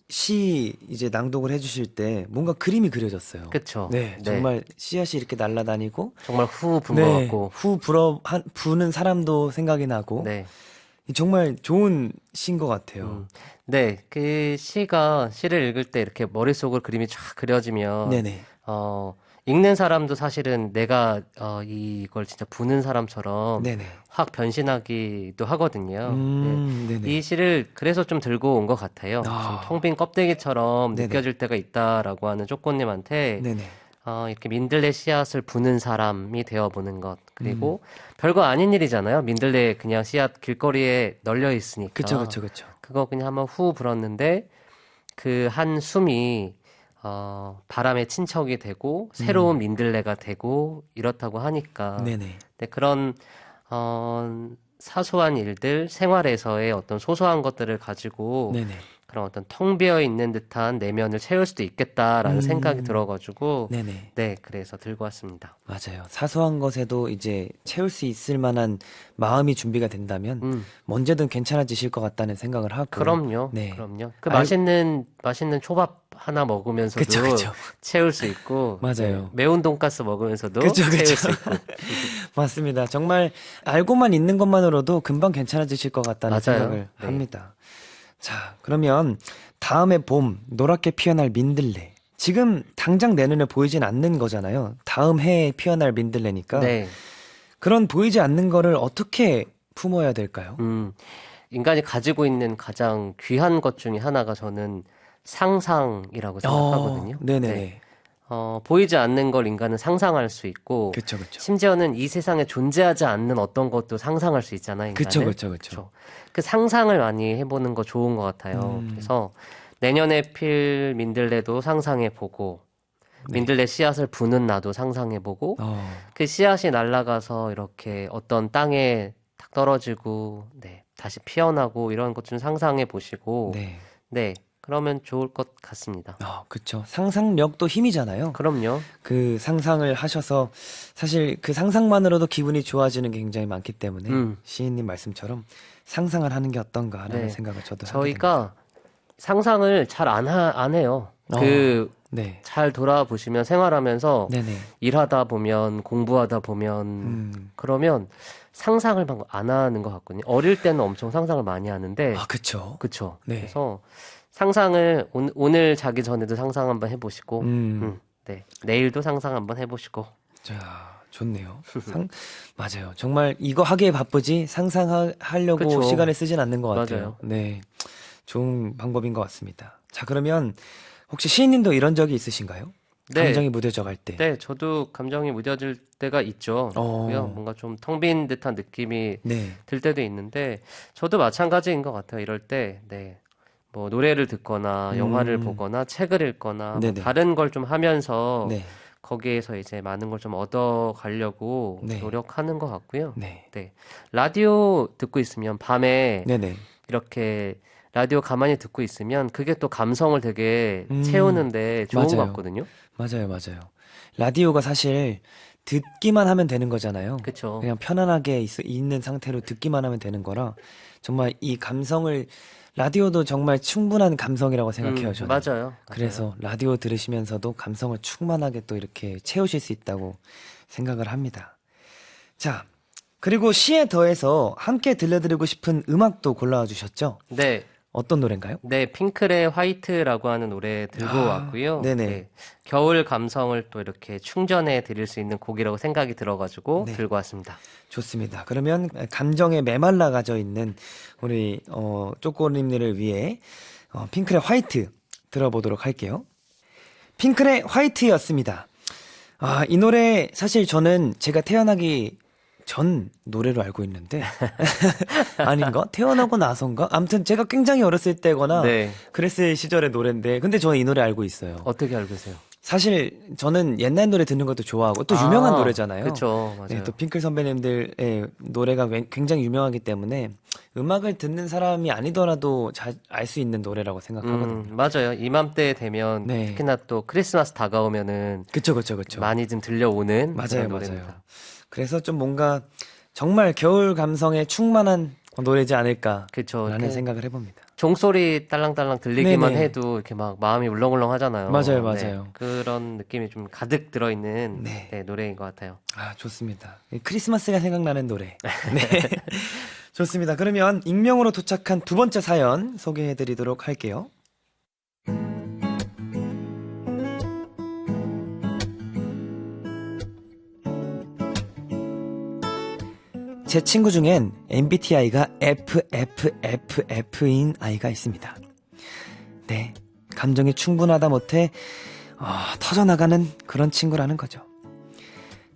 시 이제 낭독을 해주실 때 뭔가 그림이 그려졌어요. 그쵸. 네, 네. 정말 씨앗이 이렇게 날아다니고 정말 후 분 것 네, 같고. 부는 사람도 생각이 나고 네. 정말 좋은 시인 것 같아요. 네, 그 시를 읽을 때 이렇게 머릿속으로 그림이 쫙 그려지면, 네네. 읽는 사람도 사실은 내가, 이걸 진짜 부는 사람처럼 네네. 확 변신하기도 하거든요. 네, 이 네네. 시를 그래서 좀 들고 온 것 같아요. 좀 텅 아, 빈 껍데기처럼 네네. 느껴질 때가 있다라고 하는 쪼꼬님한테, 네네. 이렇게 민들레 씨앗을 부는 사람이 되어보는 것. 음, 그리고 별거 아닌 일이잖아요. 민들레 그냥 씨앗 길거리에 널려 그쵸, 있으니까. 그쵸, 그쵸. 그거 그냥 한번 후 불었는데 그 한 숨이 바람의 친척이 되고 새로운 민들레가 되고 이렇다고 하니까 네네. 근데 그런 사소한 일들 생활에서의 어떤 소소한 것들을 가지고 네네. 그런 어떤 텅 비어 있는 듯한 내면을 채울 수도 있겠다라는 생각이 음, 들어가지고 네네. 네 그래서 들고 왔습니다. 맞아요. 사소한 것에도 이제 채울 수 있을 만한 마음이 준비가 된다면 음. 언제든 괜찮아지실 것 같다는 생각을 하고, 그럼요, 네. 그럼요. 그 알, 맛있는 초밥 하나 그쵸, 먹으면서도 그쵸. 채울 수 있고, 네, 맞아요. 매운 돈가스 먹으면서도 그쵸, 그쵸. 채울 수 있고. 맞습니다. 정말 알고만 있는 것만으로도 금방 괜찮아지실 것 같다는 맞아요. 생각을 네, 합니다. 자, 그러면 다음에 봄, 노랗게 피어날 민들레. 지금 당장 내 눈에 보이진 않는 거잖아요. 다음 해에 피어날 민들레니까. 네, 그런 보이지 않는 거를 어떻게 품어야 될까요? 인간이 가지고 있는 가장 귀한 것 중에 하나가 저는 상상이라고 생각하거든요. 네네네. 네. 보이지 않는 걸 인간은 상상할 수 있고, 그쵸, 그쵸. 심지어는 이 세상에 존재하지 않는 어떤 것도 상상할 수 있잖아요, 인간은. 그쵸, 그쵸, 그쵸. 그쵸. 그 상상을 많이 해보는 거 좋은 것 같아요. 그래서 내년에 필 민들레도 상상해보고, 네. 민들레 씨앗을 부는 나도 상상해보고, 그 씨앗이 날아가서 이렇게 어떤 땅에 탁 떨어지고, 네, 다시 피어나고 이런 것 좀 상상해 보시고, 네. 네, 그러면 좋을 것 같습니다. 그쵸. 상상력도 힘이잖아요. 그럼요. 그 상상을 하셔서 사실 그 상상만으로도 기분이 좋아지는 게 굉장히 많기 때문에 시인님 말씀처럼 상상을 하는 게 어떤가라는 네. 생각을 저도 하게 됩니다. 저희가 상상을 잘 안 해요. 네. 잘 돌아보시면 생활하면서 네네. 일하다 보면, 공부하다 보면, 그러면 상상을 막 안 하는 것 같거든요. 어릴 때는 엄청 상상을 많이 하는데, 그쵸. 그쵸. 네. 그래서 상상을 오늘 자기 전에도 상상 한번 해보시고, 네. 내일도 상상 한번 해보시고. 자, 좋네요. 맞아요. 정말 이거 하기에 바쁘지 상상하려고 그쵸. 시간을 쓰진 않는 것 같아요. 맞아요. 네. 좋은 방법인 것 같습니다. 자, 그러면 혹시 시인님도 이런 적이 있으신가요? 네. 감정이 무뎌져 갈 때. 네, 저도 감정이 무뎌질 때가 있죠. 그고요. 뭔가 좀 텅 빈 듯한 느낌이 네. 들 때도 있는데, 저도 마찬가지인 것 같아요. 이럴 때, 네. 뭐, 노래를 듣거나, 영화를 보거나, 책을 읽거나, 뭐 네네. 다른 걸 좀 하면서, 네. 거기에서 이제 많은 걸 좀 얻어 가려고 네. 노력하는 것 같고요. 네. 네. 라디오 듣고 있으면 밤에 네네. 이렇게 라디오 가만히 듣고 있으면 그게 또 감성을 되게 채우는데 좋은 것 맞아요. 같거든요. 맞아요, 맞아요. 라디오가 사실 듣기만 하면 되는 거잖아요. 그쵸. 그냥 편안하게 있는 상태로 듣기만 하면 되는 거라 정말 이 감성을 라디오도 정말 충분한 감성이라고 생각해요, 저는. 맞아요. 그래서 라디오 들으시면서도 감성을 충만하게 또 이렇게 채우실 수 있다고 생각을 합니다. 자, 그리고 시에 더해서 함께 들려드리고 싶은 음악도 골라와 주셨죠? 네. 어떤 노래인가요? 네, 핑클의 화이트라고 하는 노래 들고 왔고요. 네네. 네. 겨울 감성을 또 이렇게 충전해 드릴 수 있는 곡이라고 생각이 들어가지고 네. 들고 왔습니다. 좋습니다. 그러면 감정에 메말라 가져 있는 우리 쪼꼬님들을 위해 핑클의 화이트 들어보도록 할게요. 핑클의 화이트였습니다. 이 노래 사실 저는 제가 태어나기 전 노래로 알고 있는데 아닌가? 태어나고 나선가? 아무튼 제가 굉장히 어렸을 때거나 네. 그랬을 시절의 노래인데 근데 저는 이 노래 알고 있어요. 어떻게 알고 계세요? 사실 저는 옛날 노래 듣는 것도 좋아하고 또 유명한 노래잖아요. 그쵸, 맞아요. 네, 또 핑클 선배님들의 노래가 굉장히 유명하기 때문에 음악을 듣는 사람이 아니더라도 잘 알 수 있는 노래라고 생각하거든요. 맞아요. 이맘때 되면 네. 특히나 또 크리스마스 다가오면은 그쵸. 많이 좀 들려오는 맞아요, 그런 맞아요. 노래입니다. 그래서 좀 뭔가 정말 겨울 감성에 충만한 노래지 않을까라는 그쵸. 이렇게 생각을 해봅니다. 종소리 딸랑딸랑 들리기만 네네. 해도 이렇게 막 마음이 울렁울렁 하잖아요. 맞아요, 네, 맞아요. 그런 느낌이 좀 가득 들어있는 네. 네, 노래인 것 같아요. 좋습니다. 크리스마스가 생각나는 노래. 네. 좋습니다. 그러면 익명으로 도착한 두 번째 사연 소개해드리도록 할게요. 제 친구 중엔 MBTI가 FFFF인 아이가 있습니다. 네, 감정이 충분하다 못해 터져나가는 그런 친구라는 거죠.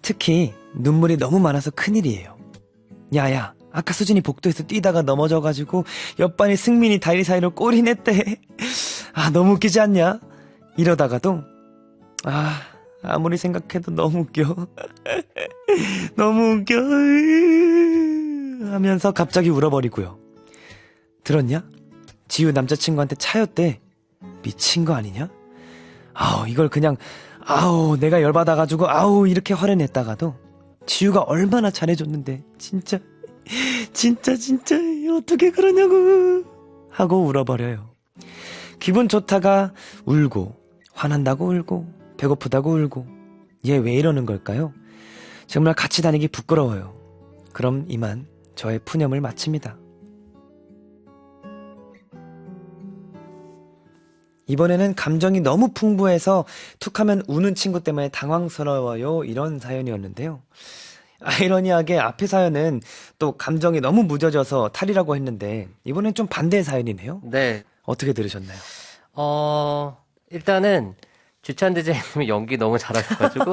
특히 눈물이 너무 많아서 큰일이에요. 야야, 아까 수진이 복도에서 뛰다가 넘어져가지고 옆반이 승민이 다리 사이로 골이 냈대. 너무 웃기지 않냐? 이러다가도 아무리 생각해도 너무 웃겨. 너무 웃겨 하면서 갑자기 울어버리고요. 들었냐? 지우 남자친구한테 차였대. 미친 거 아니냐? 이걸 그냥 내가 열받아가지고 이렇게 화를 냈다가도 지우가 얼마나 잘해줬는데 진짜 어떻게 그러냐고 하고 울어버려요. 기분 좋다가 울고 화난다고 울고 배고프다고 울고 얘 왜 이러는 걸까요? 정말 같이 다니기 부끄러워요. 그럼 이만 저의 푸념을 마칩니다. 이번에는 감정이 너무 풍부해서 툭하면 우는 친구 때문에 당황스러워요. 이런 사연이었는데요. 아이러니하게 앞의 사연은 또 감정이 너무 무뎌져서 탈이라고 했는데 이번엔 좀 반대의 사연이네요. 네. 어떻게 들으셨나요? 일단은 주찬 디제이님이 연기 너무 잘하셔가지고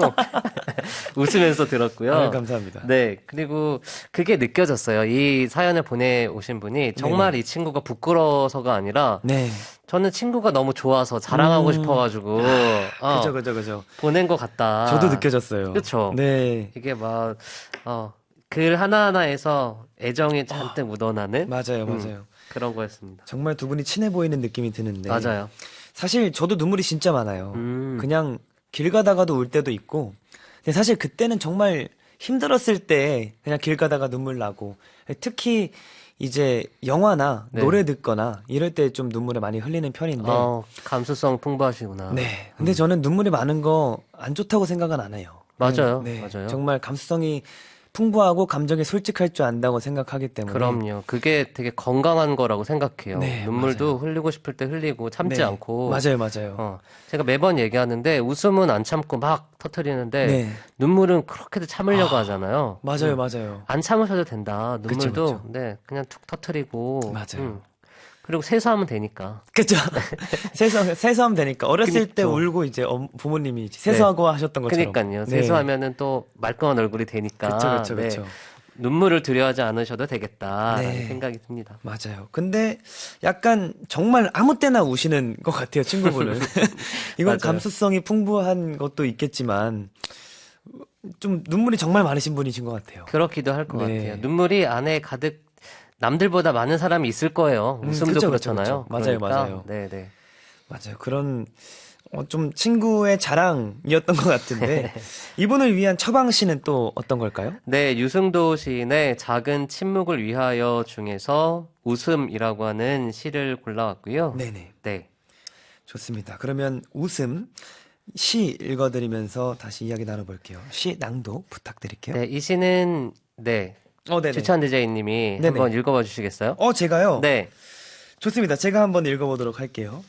웃으면서 들었고요. 아유, 감사합니다. 네, 그리고 그게 느껴졌어요. 이 사연을 보내오신 분이 정말 네네. 이 친구가 부끄러워서가 아니라 네. 저는 친구가 너무 좋아서 자랑하고 싶어가지고 그죠. 보낸 것 같다. 저도 느껴졌어요. 그쵸? 네. 이게 막 글 하나하나에서 애정이 잔뜩 묻어나는 맞아요. 그런 거였습니다. 정말 두 분이 친해 보이는 느낌이 드는데. 맞아요. 사실 저도 눈물이 진짜 많아요. 음. 그냥 길 가다가도 울 때도 있고. 근데 사실 그때는 정말 힘들었을 때 그냥 길 가다가 눈물 나고. 특히 이제 영화나 네. 노래 듣거나 이럴 때 좀 눈물을 많이 흘리는 편인데. 감수성 풍부하시구나. 네. 근데 저는 눈물이 많은 거 안 좋다고 생각은 안 해요. 맞아요. 네. 맞아요. 정말 감수성이 풍부하고 감정에 솔직할 줄 안다고 생각하기 때문에. 그럼요. 그게 되게 건강한 거라고 생각해요. 네, 눈물도 맞아요. 흘리고 싶을 때 흘리고 참지 네. 않고. 맞아요. 제가 매번 얘기하는데 웃음은 안 참고 막 터트리는데 네. 눈물은 그렇게도 참으려고 하잖아요. 맞아요. 안 참으셔도 된다. 눈물도 그쵸. 네, 그냥 툭 터트리고. 맞아요. 그리고 세수하면 되니까. 그죠? 세수하면 되니까. 어렸을 때 그니까. 울고 이제 부모님이 이제 세수하고 하셨던 것처럼. 그니까요. 네. 세수하면은 또 말끔한 얼굴이 되니까. 그쵸. 네, 눈물을 두려워하지 않으셔도 되겠다라는 네. 생각이 듭니다. 맞아요. 근데 약간 정말 아무 때나 우시는 것 같아요, 친구분은. 이건 맞아요. 감수성이 풍부한 것도 있겠지만, 좀 눈물이 정말 많으신 분이신 것 같아요. 그렇기도 할 것 네. 같아요. 눈물이 안에 가득 남들보다 많은 사람이 있을 거예요. 웃음도 그쵸. 그렇잖아요. 맞아요. 네네. 맞아요. 그런, 좀 친구의 자랑이었던 것 같은데, 이분을 위한 처방시는 또 어떤 걸까요? 네, 유승도 시인의 작은 침묵을 위하여 중에서 웃음이라고 하는 시를 골라왔고요. 네네. 네. 좋습니다. 그러면 웃음, 시 읽어드리면서 다시 이야기 나눠볼게요. 시 낭독 부탁드릴게요. 네, 이 시는 네. 네네. 주찬 디제이님이 네네. 한번 읽어봐 주시겠어요? 제가요? 네. 좋습니다. 제가 한번 읽어보도록 할게요.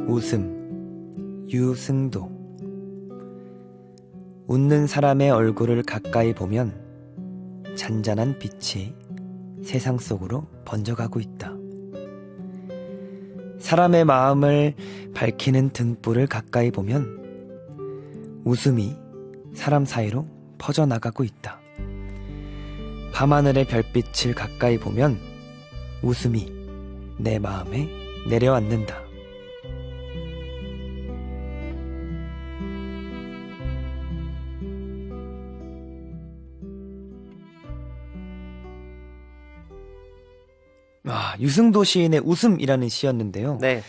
웃음, 유승도. 웃는 사람의 얼굴을 가까이 보면 잔잔한 빛이 세상 속으로 번져가고 있다. 사람의 마음을 밝히는 등불을 가까이 보면 웃음이 사람 사이로 퍼져나가고 있다. 밤하늘의 별빛을 가까이 보면 웃음이 내 마음에 내려앉는다. 유승도 시인의 웃음이라는 시였는데요. 네.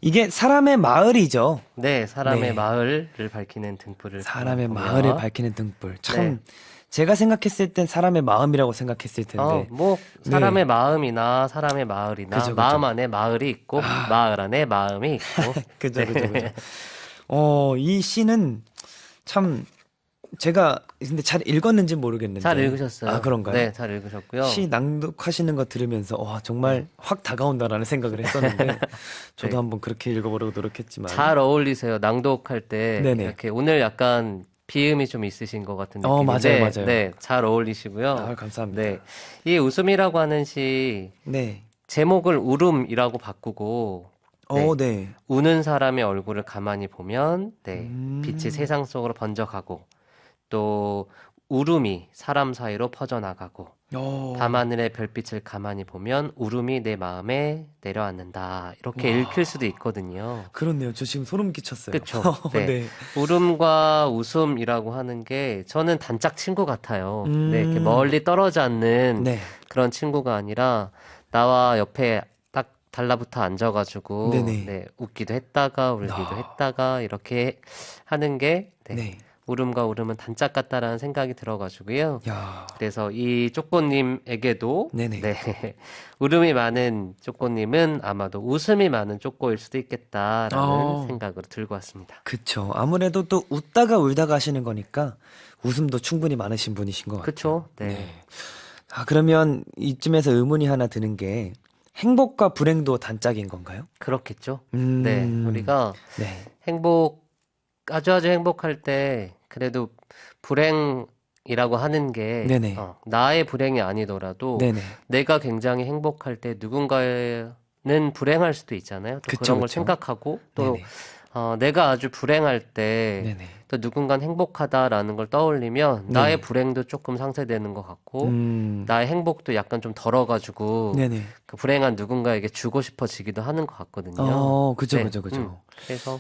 이게 사람의 마을이죠. 네, 사람의 네. 마을을 밝히는 등불을 사람의 보며. 마을을 밝히는 등불. 참, 네. 제가 생각했을 땐 사람의 마음이라고 생각했을 텐데. 뭐 사람의 마음이나 사람의 마을이나 그죠. 마음 안에 마을이 있고 마을 안에 마음이 있고. 그죠. 이 시는 참, 제가 근데 잘 읽었는지 모르겠는데. 잘 읽으셨어요. 아, 그런가요? 네, 잘 읽으셨고요. 시 낭독하시는 거 들으면서, 정말 확 다가온다라는 생각을 했었는데, 저도 네. 한번 그렇게 읽어보려고 노력했지만. 잘 어울리세요. 낭독할 때 네네. 이렇게 오늘 약간 비음이 좀 있으신 것 같은 느낌인데, 맞아요. 네, 잘 어울리시고요. 감사합니다. 네, 이 웃음이라고 하는 시 네. 제목을 울음이라고 바꾸고, 네. 우는 사람의 얼굴을 가만히 보면, 음. 빛이 세상 속으로 번져가고, 또 울음이 사람 사이로 퍼져나가고, 밤하늘의 별빛을 가만히 보면 울음이 내 마음에 내려앉는다. 이렇게 읽힐 수도 있거든요. 그렇네요. 저 지금 소름 끼쳤어요. 그쵸. 네. 네. 울음과 웃음이라고 하는 게 저는 단짝 친구 같아요. 네, 이렇게 멀리 떨어져 않는 네. 그런 친구가 아니라 나와 옆에 딱 달라붙어 앉아가지고 네네. 네, 웃기도 했다가 울기도 했다가 이렇게 하는 게 네, 네. 울음과 울음은 단짝 같다라는 생각이 들어가지고요. 야. 그래서 이 쪼꼬님에게도 네네. 네, 울음이 많은 쪼꼬님은 아마도 웃음이 많은 쪼꼬일 수도 있겠다라는 생각으로 들고 왔습니다. 그쵸. 아무래도 또 웃다가 울다가 하시는 거니까 웃음도 충분히 많으신 분이신 것 같아요. 그쵸? 네. 네. 아, 그러면 이쯤에서 의문이 하나 드는 게 행복과 불행도 단짝인 건가요? 그렇겠죠? 네, 우리가 네. 아주 행복할 때 그래도 불행이라고 하는 게 네네. 나의 불행이 아니더라도 네네. 내가 굉장히 행복할 때 누군가는 불행할 수도 있잖아요. 또 그쵸, 그런 걸 그쵸. 생각하고 또 네네. 내가 아주 불행할 때 네네. 또 누군가는 행복하다라는 걸 떠올리면 나의 네네. 불행도 조금 상쇄되는 것 같고 음, 나의 행복도 약간 좀 덜어가지고 네네. 그 불행한 누군가에게 주고 싶어지기도 하는 것 같거든요. 그죠, 네, 그죠, 그죠. 그래서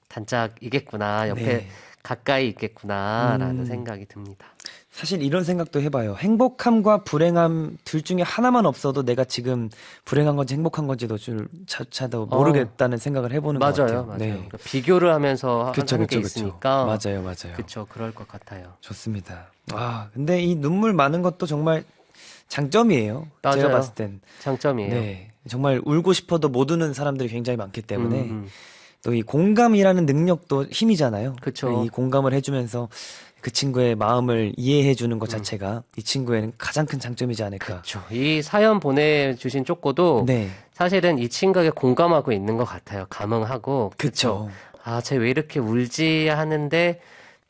단짝이겠구나, 옆에 네. 가까이 있겠구나라는 음, 생각이 듭니다. 사실 이런 생각도 해봐요. 행복함과 불행함 둘 중에 하나만 없어도 내가 지금 불행한 건지 행복한 건지도 조차도 어, 모르겠다는 생각을 해보는 것 맞아요, 같아요. 맞아요. 네. 그러니까 비교를 하면서 그쵸, 하는 게 그쵸, 그쵸. 있으니까, 맞아요, 맞아요. 그쵸, 그럴 것 같아요. 좋습니다. 아, 근데 이 눈물 많은 것도 정말 장점이에요. 제가 봤을 맞아요. 땐. 장점이에요. 네. 정말 울고 싶어도 못 우는 사람들이 굉장히 많기 음, 때문에 음. 또 이 공감이라는 능력도 힘이잖아요. 이 그쵸. 공감을 해주면서 그 친구의 마음을 이해해주는 것 음, 자체가 이 친구에는 가장 큰 장점이지 않을까. 그쵸. 이 사연 보내주신 쪼꼬도 네. 사실은 이 친구에게 공감하고 있는 것 같아요. 감흥하고. 그쵸. 그쵸. 아, 쟤 왜 이렇게 울지 하는데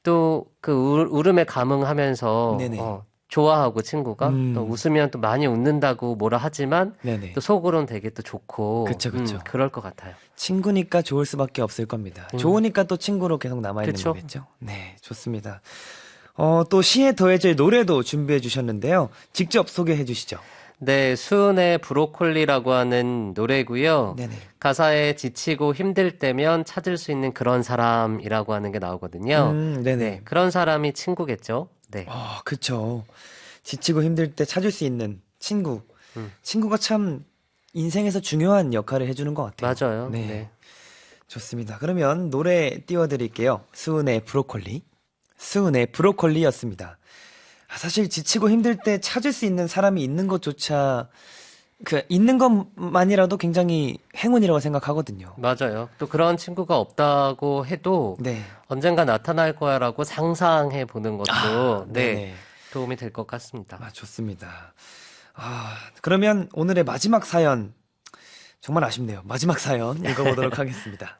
또 그 울음에 감흥하면서 네네. 좋아하고 친구가 또 음, 웃으면 또 많이 웃는다고 뭐라 하지만 또 네네. 속으로는 되게 또 좋고 그쵸, 그쵸. 그럴 것 같아요. 친구니까 좋을 수밖에 없을 겁니다. 음, 좋으니까 또 친구로 계속 남아있는 그쵸? 거겠죠? 네, 좋습니다. 또 시에 더해질 노래도 준비해 주셨는데요. 직접 소개해 주시죠. 네, 수은의 브로콜리라고 하는 노래고요. 네네. 가사에 지치고 힘들 때면 찾을 수 있는 그런 사람이라고 하는 게 나오거든요. 네, 네네. 그런 사람이 친구겠죠? 네. 그쵸. 지치고 힘들 때 찾을 수 있는 친구. 음, 친구가 참 인생에서 중요한 역할을 해주는 것 같아요. 맞아요. 네, 네. 좋습니다. 그러면 노래 띄워드릴게요. 수은의 브로콜리. 수은의 브로콜리였습니다. 사실 지치고 힘들 때 찾을 수 있는 사람이 있는 것조차 있는 것만이라도 굉장히 행운이라고 생각하거든요. 맞아요. 또 그런 친구가 없다고 해도 네. 언젠가 나타날 거야라고 상상해 보는 것도 네, 네네. 도움이 될 것 같습니다. 좋습니다. 그러면 오늘의 마지막 사연, 정말 아쉽네요. 마지막 사연 읽어보도록 하겠습니다.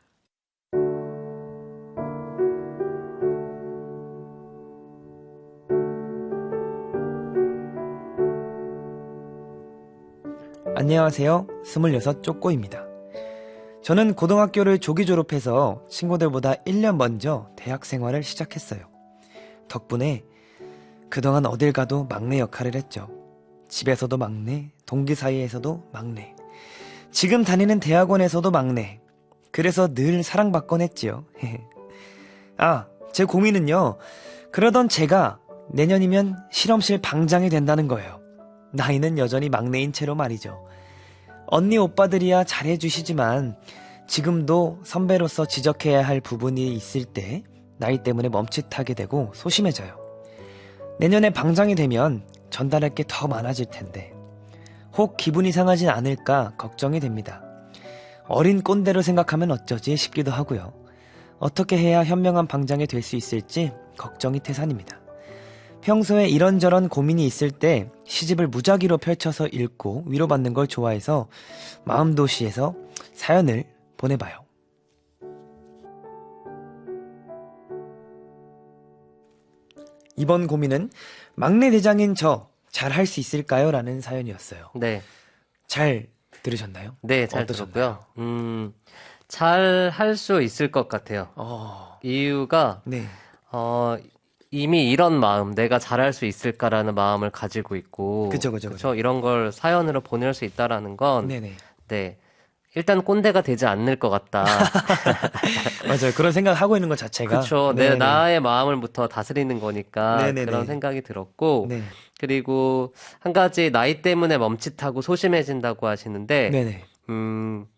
안녕하세요. 26 쪼꼬입니다. 저는 고등학교를 조기 졸업해서 친구들보다 1년 먼저 대학 생활을 시작했어요. 덕분에 그동안 어딜 가도 막내 역할을 했죠. 집에서도 막내, 동기 사이에서도 막내. 지금 다니는 대학원에서도 막내. 그래서 늘 사랑받곤 했지요. 제 고민은요. 그러던 제가 내년이면 실험실 방장이 된다는 거예요. 나이는 여전히 막내인 채로 말이죠. 언니 오빠들이야 잘해주시지만 지금도 선배로서 지적해야 할 부분이 있을 때 나이 때문에 멈칫하게 되고 소심해져요. 내년에 방장이 되면 전달할 게 더 많아질 텐데 혹 기분이 상하진 않을까 걱정이 됩니다. 어린 꼰대로 생각하면 어쩌지 싶기도 하고요. 어떻게 해야 현명한 방장이 될 수 있을지 걱정이 태산입니다. 평소에 이런저런 고민이 있을 때 시집을 무작위로 펼쳐서 읽고 위로받는 걸 좋아해서 마음도시에서 사연을 보내봐요. 이번 고민은 막내 대장인 저 잘할 수 있을까요? 라는 사연이었어요. 네. 잘 들으셨나요? 네, 잘 어떠셨나요? 들었고요. 잘 할 수 있을 것 같아요. 이유가 네. 어, 이미 이런 마음, 내가 잘할 수 있을까라는 마음을 가지고 있고, 그죠, 그죠, 그죠. 그쵸? 이런 걸 사연으로 보낼 수 있다라는 건, 네네. 네. 일단 꼰대가 되지 않을 것 같다. 맞아요. 그런 생각 하고 있는 것 자체가. 그쵸. 네네. 나의 마음을부터 다스리는 거니까 그런 네네네. 생각이 들었고, 네. 그리고 한 가지 나이 때문에 멈칫하고 소심해진다고 하시는데, 네네.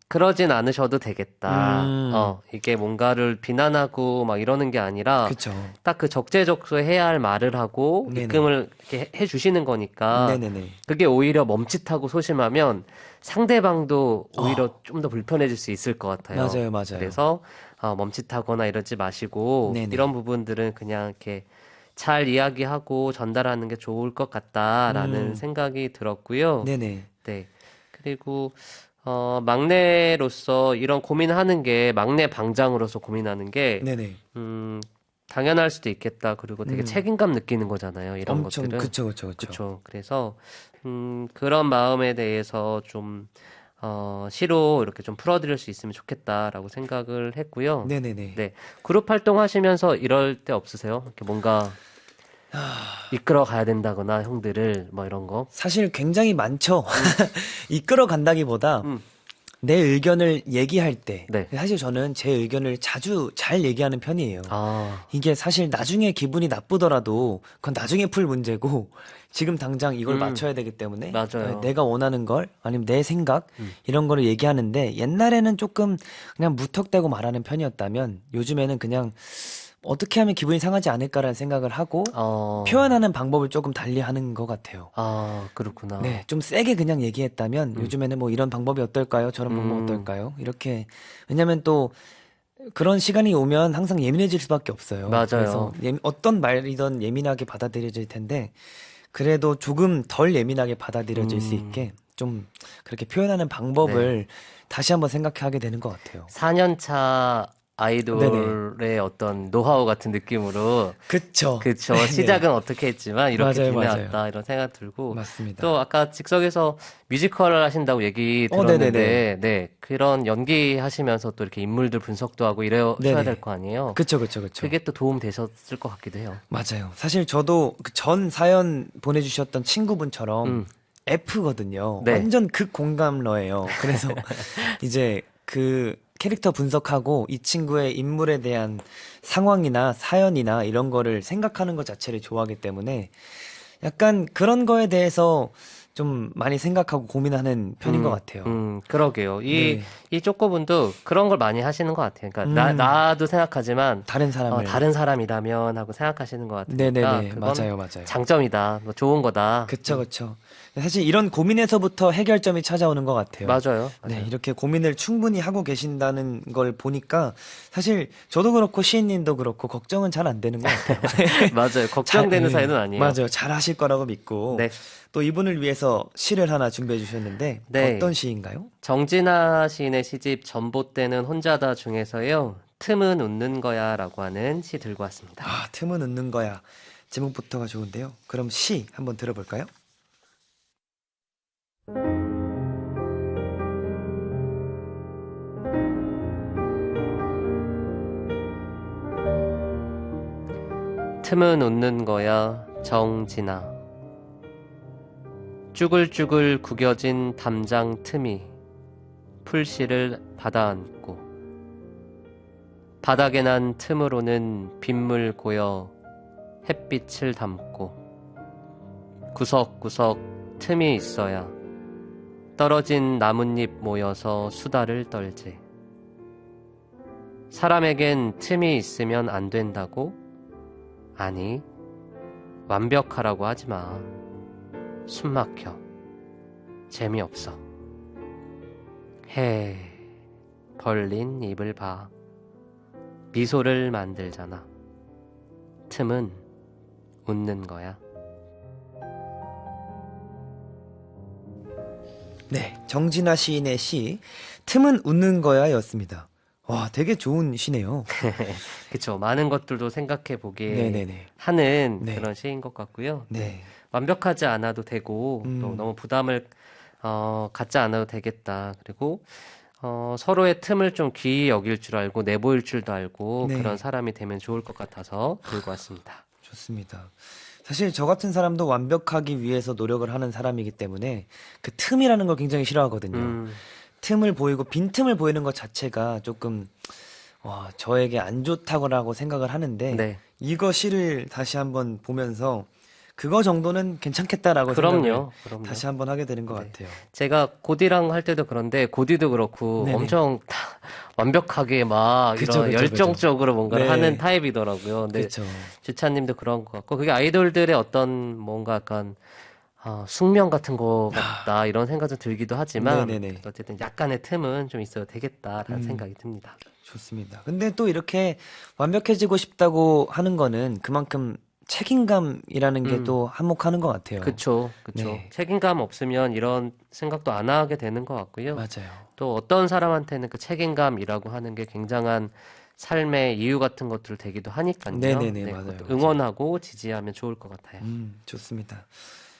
그러진 않으셔도 되겠다. 음, 이게 뭔가를 비난하고 막 이러는 게 아니라, 그쵸. 딱 그 적재적소에 해야 할 말을 하고 네네. 입금을 이렇게 해주시는 거니까 네네네. 그게 오히려 멈칫하고 소심하면 상대방도 오히려 어, 좀 더 불편해질 수 있을 것 같아요. 맞아요, 맞아요. 그래서 멈칫하거나 이러지 마시고 네네. 이런 부분들은 그냥 이렇게 잘 이야기하고 전달하는 게 좋을 것 같다라는 음. 생각이 들었고요. 네네. 네. 그리고 막내로서 이런 고민하는 게 막내 방장으로서 고민하는 게 네네. 당연할 수도 있겠다. 그리고 되게 음. 책임감 느끼는 거잖아요. 이런 엄청, 것들은. 그쵸, 그쵸, 그쵸. 그쵸. 그래서 그런 마음에 대해서 좀 시로 이렇게 좀 풀어드릴 수 있으면 좋겠다라고 생각을 했고요. 네네네. 네. 그룹 활동하시면서 이럴 때 없으세요? 이렇게 뭔가 이끌어 가야 된다거나 형들을 뭐 이런 거. 사실 굉장히 많죠. 이끌어 간다기보다 음. 내 의견을 얘기할 때, 네. 사실 저는 제 의견을 자주 잘 얘기하는 편이에요. 아. 이게 사실 나중에 기분이 나쁘더라도 그건 나중에 풀 문제고 지금 당장 이걸 음. 맞춰야 되기 때문에 맞아요. 내가 원하는 걸 아니면 내 생각 음. 이런 거를 얘기하는데 옛날에는 조금 그냥 무턱대고 말하는 편이었다면 요즘에는 그냥 어떻게 하면 기분이 상하지 않을까라는 생각을 하고 어. 표현하는 방법을 조금 달리 하는 것 같아요. 아, 네, 그렇구나. 좀 세게 그냥 얘기했다면 음. 요즘에는 뭐 이런 방법이 어떨까요? 저런 방법 음. 어떨까요? 이렇게 왜냐면 또 그런 시간이 오면 항상 예민해질 수밖에 없어요. 그래서 맞아요. 어떤 말이든 예민하게 받아들여질 텐데, 그래도 조금 덜 예민하게 받아들여질 수 음. 있게 좀 그렇게 표현하는 네. 방법을 다시 한번 생각하게 되는 것 같아요. 4년 차 네네. 아이돌의 어떤 노하우 같은 느낌으로 그쵸. 그쵸. 네. 시작은 어떻게 했지만 이렇게 맞아요, 맞아요. 지내왔다 이런 생각 들고 또 맞습니다. 아까 즉석에서 뮤지컬을 하신다고 얘기 네네네. 들었는데 네. 그런 연기하시면서 또 이렇게 인물들 분석도 하고 이러셔야 될 네네. 거 아니에요. 그쵸, 그쵸, 그쵸. 그게 또 도움 되셨을 것 같기도 해요. 맞아요. 사실 저도 그 전 사연 보내주셨던 친구분처럼 음. F거든요. 네. 완전 극공감러예요. 그래서 이제 그 캐릭터 분석하고 이 친구의 인물에 대한 상황이나 사연이나 이런 거를 생각하는 것 자체를 좋아하기 때문에 약간 그런 거에 대해서 좀 많이 생각하고 고민하는 편인 것 같아요. 그러게요. 네. 이 쪼꼬분도 그런 걸 많이 하시는 것 같아요. 그러니까, 음, 나도 생각하지만, 다른 사람을. 다른 사람이라면 하고 생각하시는 것 같으니까, 네네네. 그건 맞아요, 맞아요. 장점이다. 뭐 좋은 거다. 그쵸, 그쵸. 사실 이런 고민에서부터 해결점이 찾아오는 것 같아요. 맞아요. 네, 맞아요. 이렇게 고민을 충분히 하고 계신다는 걸 보니까 사실 저도 그렇고 시인님도 그렇고 걱정은 잘 안 되는 것 같아요. 맞아요. 잘, 걱정되는 사이는 아니에요. 맞아요. 잘 하실 거라고 믿고 네. 또 이분을 위해서 시를 하나 준비해 주셨는데 어떤 네. 시인가요? 정진아 시인의 시집 전봇대는 혼자다 중에서요. 틈은 웃는 거야 라고 하는 시 들고 왔습니다. 아, 틈은 웃는 거야. 제목부터가 좋은데요. 그럼 시 한번 들어볼까요? 틈은 웃는 거야 정진아. 쭈글쭈글 구겨진 담장 틈이 풀씨를 받아안고 바닥에 난 틈으로는 빗물 고여 햇빛을 담고 구석구석 틈이 있어야 떨어진 나뭇잎 모여서 수다를 떨지. 사람에겐 틈이 있으면 안 된다고? 아니, 완벽하라고 하지 마. 숨 막혀. 재미없어. 해. 벌린 입을 봐. 미소를 만들잖아. 틈은 웃는 거야. 네, 정진아 시인의 시 틈은 웃는 거야였습니다. 와, 되게 좋은 시네요. 그쵸. 많은 것들도 생각해 보게 네네네. 하는 네, 그런 시인 것 같고요. 네. 네. 완벽하지 않아도 되고, 또 음, 너무 부담을, 갖지 않아도 되겠다. 그리고, 서로의 틈을 좀 귀히 여길 줄 알고, 내보일 줄도 알고, 그런 네, 사람이 되면 좋을 것 같아서 들고 왔습니다. 좋습니다. 사실 저 같은 사람도 완벽하기 위해서 노력을 하는 사람이기 때문에 그 틈이라는 걸 굉장히 싫어하거든요. 음, 틈을 보이고 빈틈을 보이는 것 자체가 조금 저에게 안 좋다고라고 생각을 하는데 네. 이거 시를 다시 한번 보면서 그거 정도는 괜찮겠다라고 생각을 그럼요. 그럼요. 다시 한번 하게 되는 것 네. 같아요. 제가 고디랑 할 때도 그런데 고디도 그렇고 네네. 엄청 다 완벽하게 막 그쵸, 이런 그쵸, 그쵸. 열정적으로 뭔가를 하는 네, 타입이더라고요. 근데 그쵸. 주찬님도 그런 것 같고 그게 아이돌들의 어떤 뭔가 약간 숙명 같은 거 아, 같다 이런 생각 좀 들기도 하지만 네네네. 어쨌든 약간의 틈은 좀 있어도 되겠다라는 음. 생각이 듭니다. 좋습니다. 근데 또 이렇게 완벽해지고 싶다고 하는 거는 그만큼 책임감이라는 게 음. 또 한몫하는 것 같아요. 그쵸. 네. 책임감 없으면 이런 생각도 안 하게 되는 것 같고요. 맞아요. 또 어떤 사람한테는 그 책임감이라고 하는 게 굉장한 삶의 이유 같은 것들 되기도 하니까요. 네네네, 네, 맞아요, 그것도 맞아요. 응원하고 지지하면 좋을 것 같아요. 좋습니다.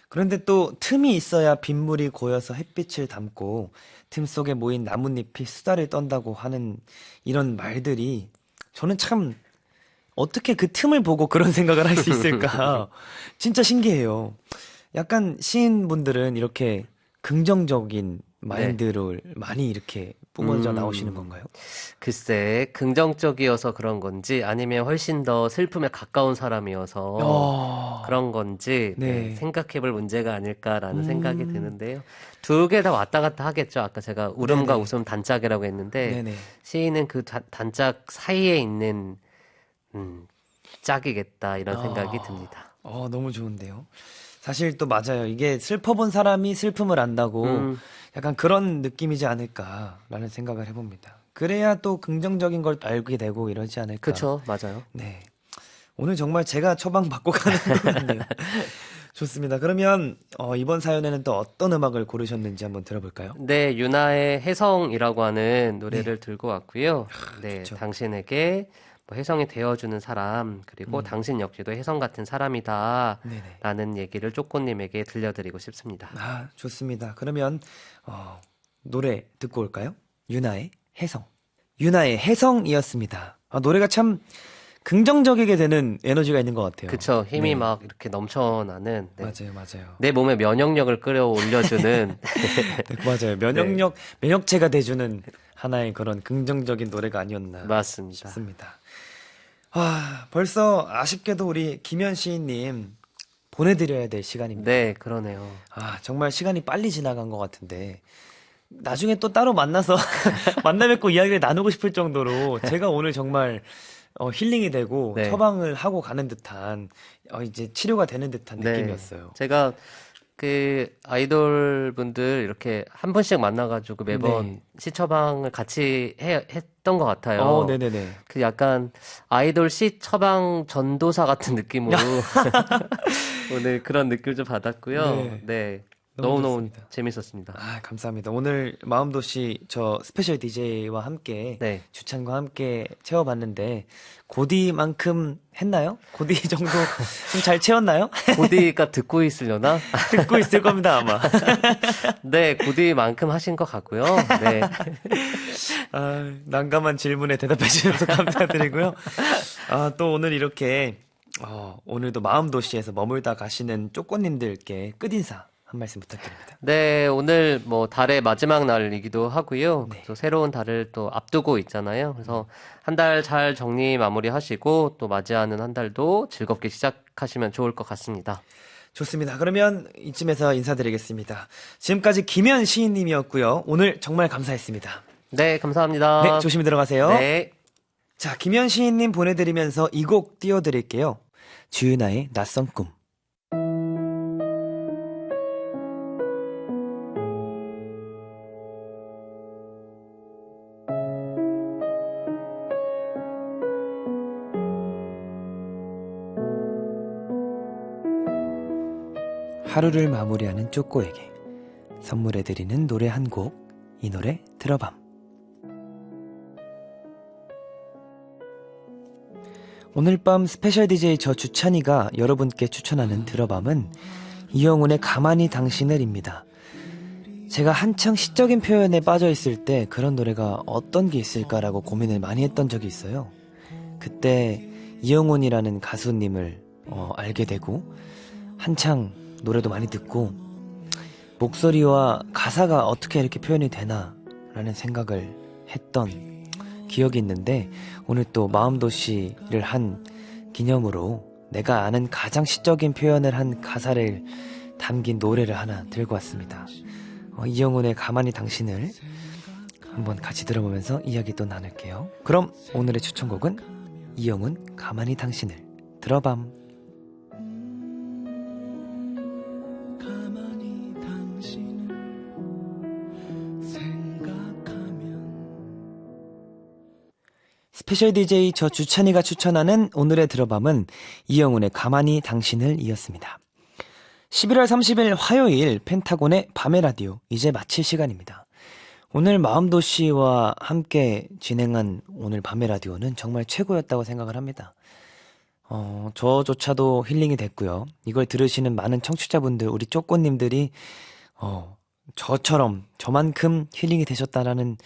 그런데 또 틈이 있어야 빗물이 고여서 햇빛을 담고 틈 속에 모인 나뭇잎이 수다를 떤다고 하는 이런 말들이 저는 참 어떻게 그 틈을 보고 그런 생각을 할 수 있을까? 진짜 신기해요. 약간 시인분들은 이렇게 긍정적인 네. 마인드를 많이 이렇게 뿜어져 나오시는 음, 건가요? 글쎄, 긍정적이어서 그런 건지 아니면 훨씬 더 슬픔에 가까운 사람이어서 어, 그런 건지 네, 네. 생각해 볼 문제가 아닐까라는 생각이 음, 드는데요. 두 개 다 왔다 갔다 하겠죠. 아까 제가 울음과 네네. 웃음 단짝이라고 했는데 네네. 시인은 그 단짝 사이에 있는 짝이겠다 이런 생각이 어, 듭니다. 너무 좋은데요. 사실 또 맞아요. 이게 슬퍼본 사람이 슬픔을 안다고 음, 약간 그런 느낌이지 않을까라는 생각을 해봅니다. 그래야 또 긍정적인 걸 알게 되고 이러지 않을까. 그쵸, 맞아요. 네. 오늘 정말 제가 처방받고 가는 것 같네요. 좋습니다. 그러면 이번 사연에는 또 어떤 음악을 고르셨는지 한번 들어볼까요? 네, 유나의 혜성이라고 하는 네. 노래를 들고 왔고요. 아, 네, 좋죠. 당신에게 뭐 혜성이 되어주는 사람, 그리고 음, 당신 역시도 혜성 같은 사람이다. 네네. 라는 얘기를 쪼꼬님에게 들려드리고 싶습니다. 아, 좋습니다. 그러면 노래 듣고 올까요? 유나의 혜성. 유나의 혜성이었습니다. 노래가 참 긍정적이게 되는 에너지가 있는 것 같아요. 그쵸, 힘이 네, 막 이렇게 넘쳐나는, 네, 맞아요, 맞아요. 내 몸에 면역력을 끌어올려주는, 네, 맞아요. 네, 면역체가 돼주는 하나의 그런 긍정적인 노래가 아니었나 맞습니다. 싶습니다. 벌써 아쉽게도 우리 김현 시인님 보내드려야 될 네, 시간입니다. 그러네요. 정말 시간이 빨리 지나간 것 같은데, 나중에 또 따로 만나서 만나 뵙고 이야기를 나누고 싶을 정도로 제가 오늘 정말 힐링이 되고 네, 처방을 하고 가는 듯한 이제 치료가 되는 듯한 네. 느낌이었어요. 제가 그 아이돌 분들 이렇게 한 분씩 만나가지고 네. 매번 시처방을 했던 것 같아요. 네네네. 그 약간 아이돌 시처방 전도사 같은 느낌으로 오늘 그런 느낌 좀 받았고요. 네. 네. 너무 너무너무 좋습니다. 재밌었습니다. 감사합니다. 오늘 마음도시 저 스페셜 DJ와 함께 네. 주찬과 함께 채워봤는데 고디만큼 했나요? 고디 정도 좀 잘 채웠나요? 고디가 듣고 있으려나? 듣고 있을 겁니다, 아마. 네, 고디만큼 하신 것 같고요. 네. 난감한 질문에 대답해 주셔서 감사드리고요. 또 오늘 이렇게, 오늘도 마음도시에서 머물다 가시는 쪼꼬님들께 끝인사 한 말씀 부탁드립니다. 네, 오늘 뭐 달의 마지막 날이기도 하고요. 네. 그래서 새로운 달을 또 앞두고 있잖아요. 그래서 한 달 잘 정리 마무리하시고 또 맞이하는 한 달도 즐겁게 시작하시면 좋을 것 같습니다. 좋습니다. 그러면 이쯤에서 인사드리겠습니다. 지금까지 김현 시인님이었고요. 오늘 정말 감사했습니다. 네, 네, 감사합니다. 조심히 들어가세요. 네. 자, 김현 시인님 보내드리면서 이 곡 띄워드릴게요. 주윤아의 낯선 꿈. 하루를 마무리하는 쪼꼬에게 선물해드리는 노래 한 곡, 이 노래 들어밤. 오늘 밤 스페셜 DJ 저 주찬이가 여러분께 추천하는 들어밤은 이영훈의 가만히 당신을입니다. 제가 한창 시적인 표현에 빠져 있을 때 그런 노래가 어떤 게 있을까라고 고민을 많이 했던 적이 있어요. 그때 이영훈이라는 가수님을 알게 되고 한창 노래도 많이 듣고 목소리와 가사가 어떻게 이렇게 표현이 되나 라는 생각을 했던 기억이 있는데 오늘 또 마음도시를 한 기념으로 내가 아는 가장 시적인 표현을 한 가사를 담긴 노래를 하나 들고 왔습니다. 이영훈의 가만히 당신을 한번 같이 들어보면서 이야기 또 나눌게요. 그럼 오늘의 추천곡은 이영훈 가만히 당신을 들어밤. 가만히 당신을 생각하면 스페셜 DJ 저 주찬이가 추천하는 오늘의 들어밤은 이영훈의 가만히 당신을 이었습니다. 11월 30일 화요일 펜타곤의 밤의 라디오 이제 마칠 시간입니다. 오늘 마음도시와 함께 진행한 오늘 밤의 라디오는 정말 최고였다고 생각을 합니다. 저조차도 힐링이 됐고요. 이걸 들으시는 많은 청취자분들, 우리 쪼꼬님들이 저만큼 힐링이 되셨다라는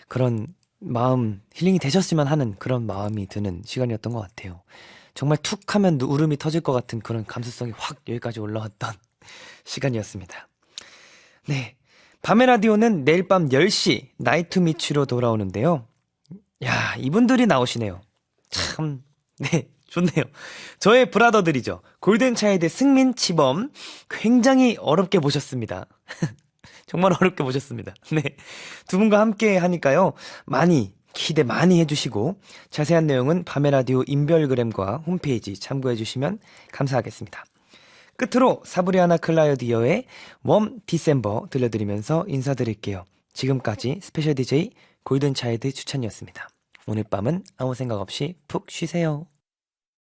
그런 마음, 힐링이 되셨으면 하는 그런 마음이 드는 시간이었던 것 같아요. 정말 툭 하면 울음이 터질 것 같은 그런 감수성이 확 여기까지 올라왔던 시간이었습니다. 네. 밤의 라디오는 내일 밤 10시 나이트 미치로 돌아오는데요. 야, 이분들이 나오시네요. 참, 네, 좋네요. 저의 브라더들이죠. 골든차일드 승민, 치범 굉장히 어렵게 모셨습니다. 정말 어렵게 모셨습니다. 네, 두 분과 함께 하니까요. 기대 많이 해주시고 자세한 내용은 밤의 라디오 인별그램과 홈페이지 참고해주시면 감사하겠습니다. 끝으로 사브리아나 클라우디어의 웜 디셈버 들려드리면서 인사드릴게요. 지금까지 스페셜 DJ 골든차일드 추천이었습니다. 오늘 밤은 아무 생각 없이 푹 쉬세요.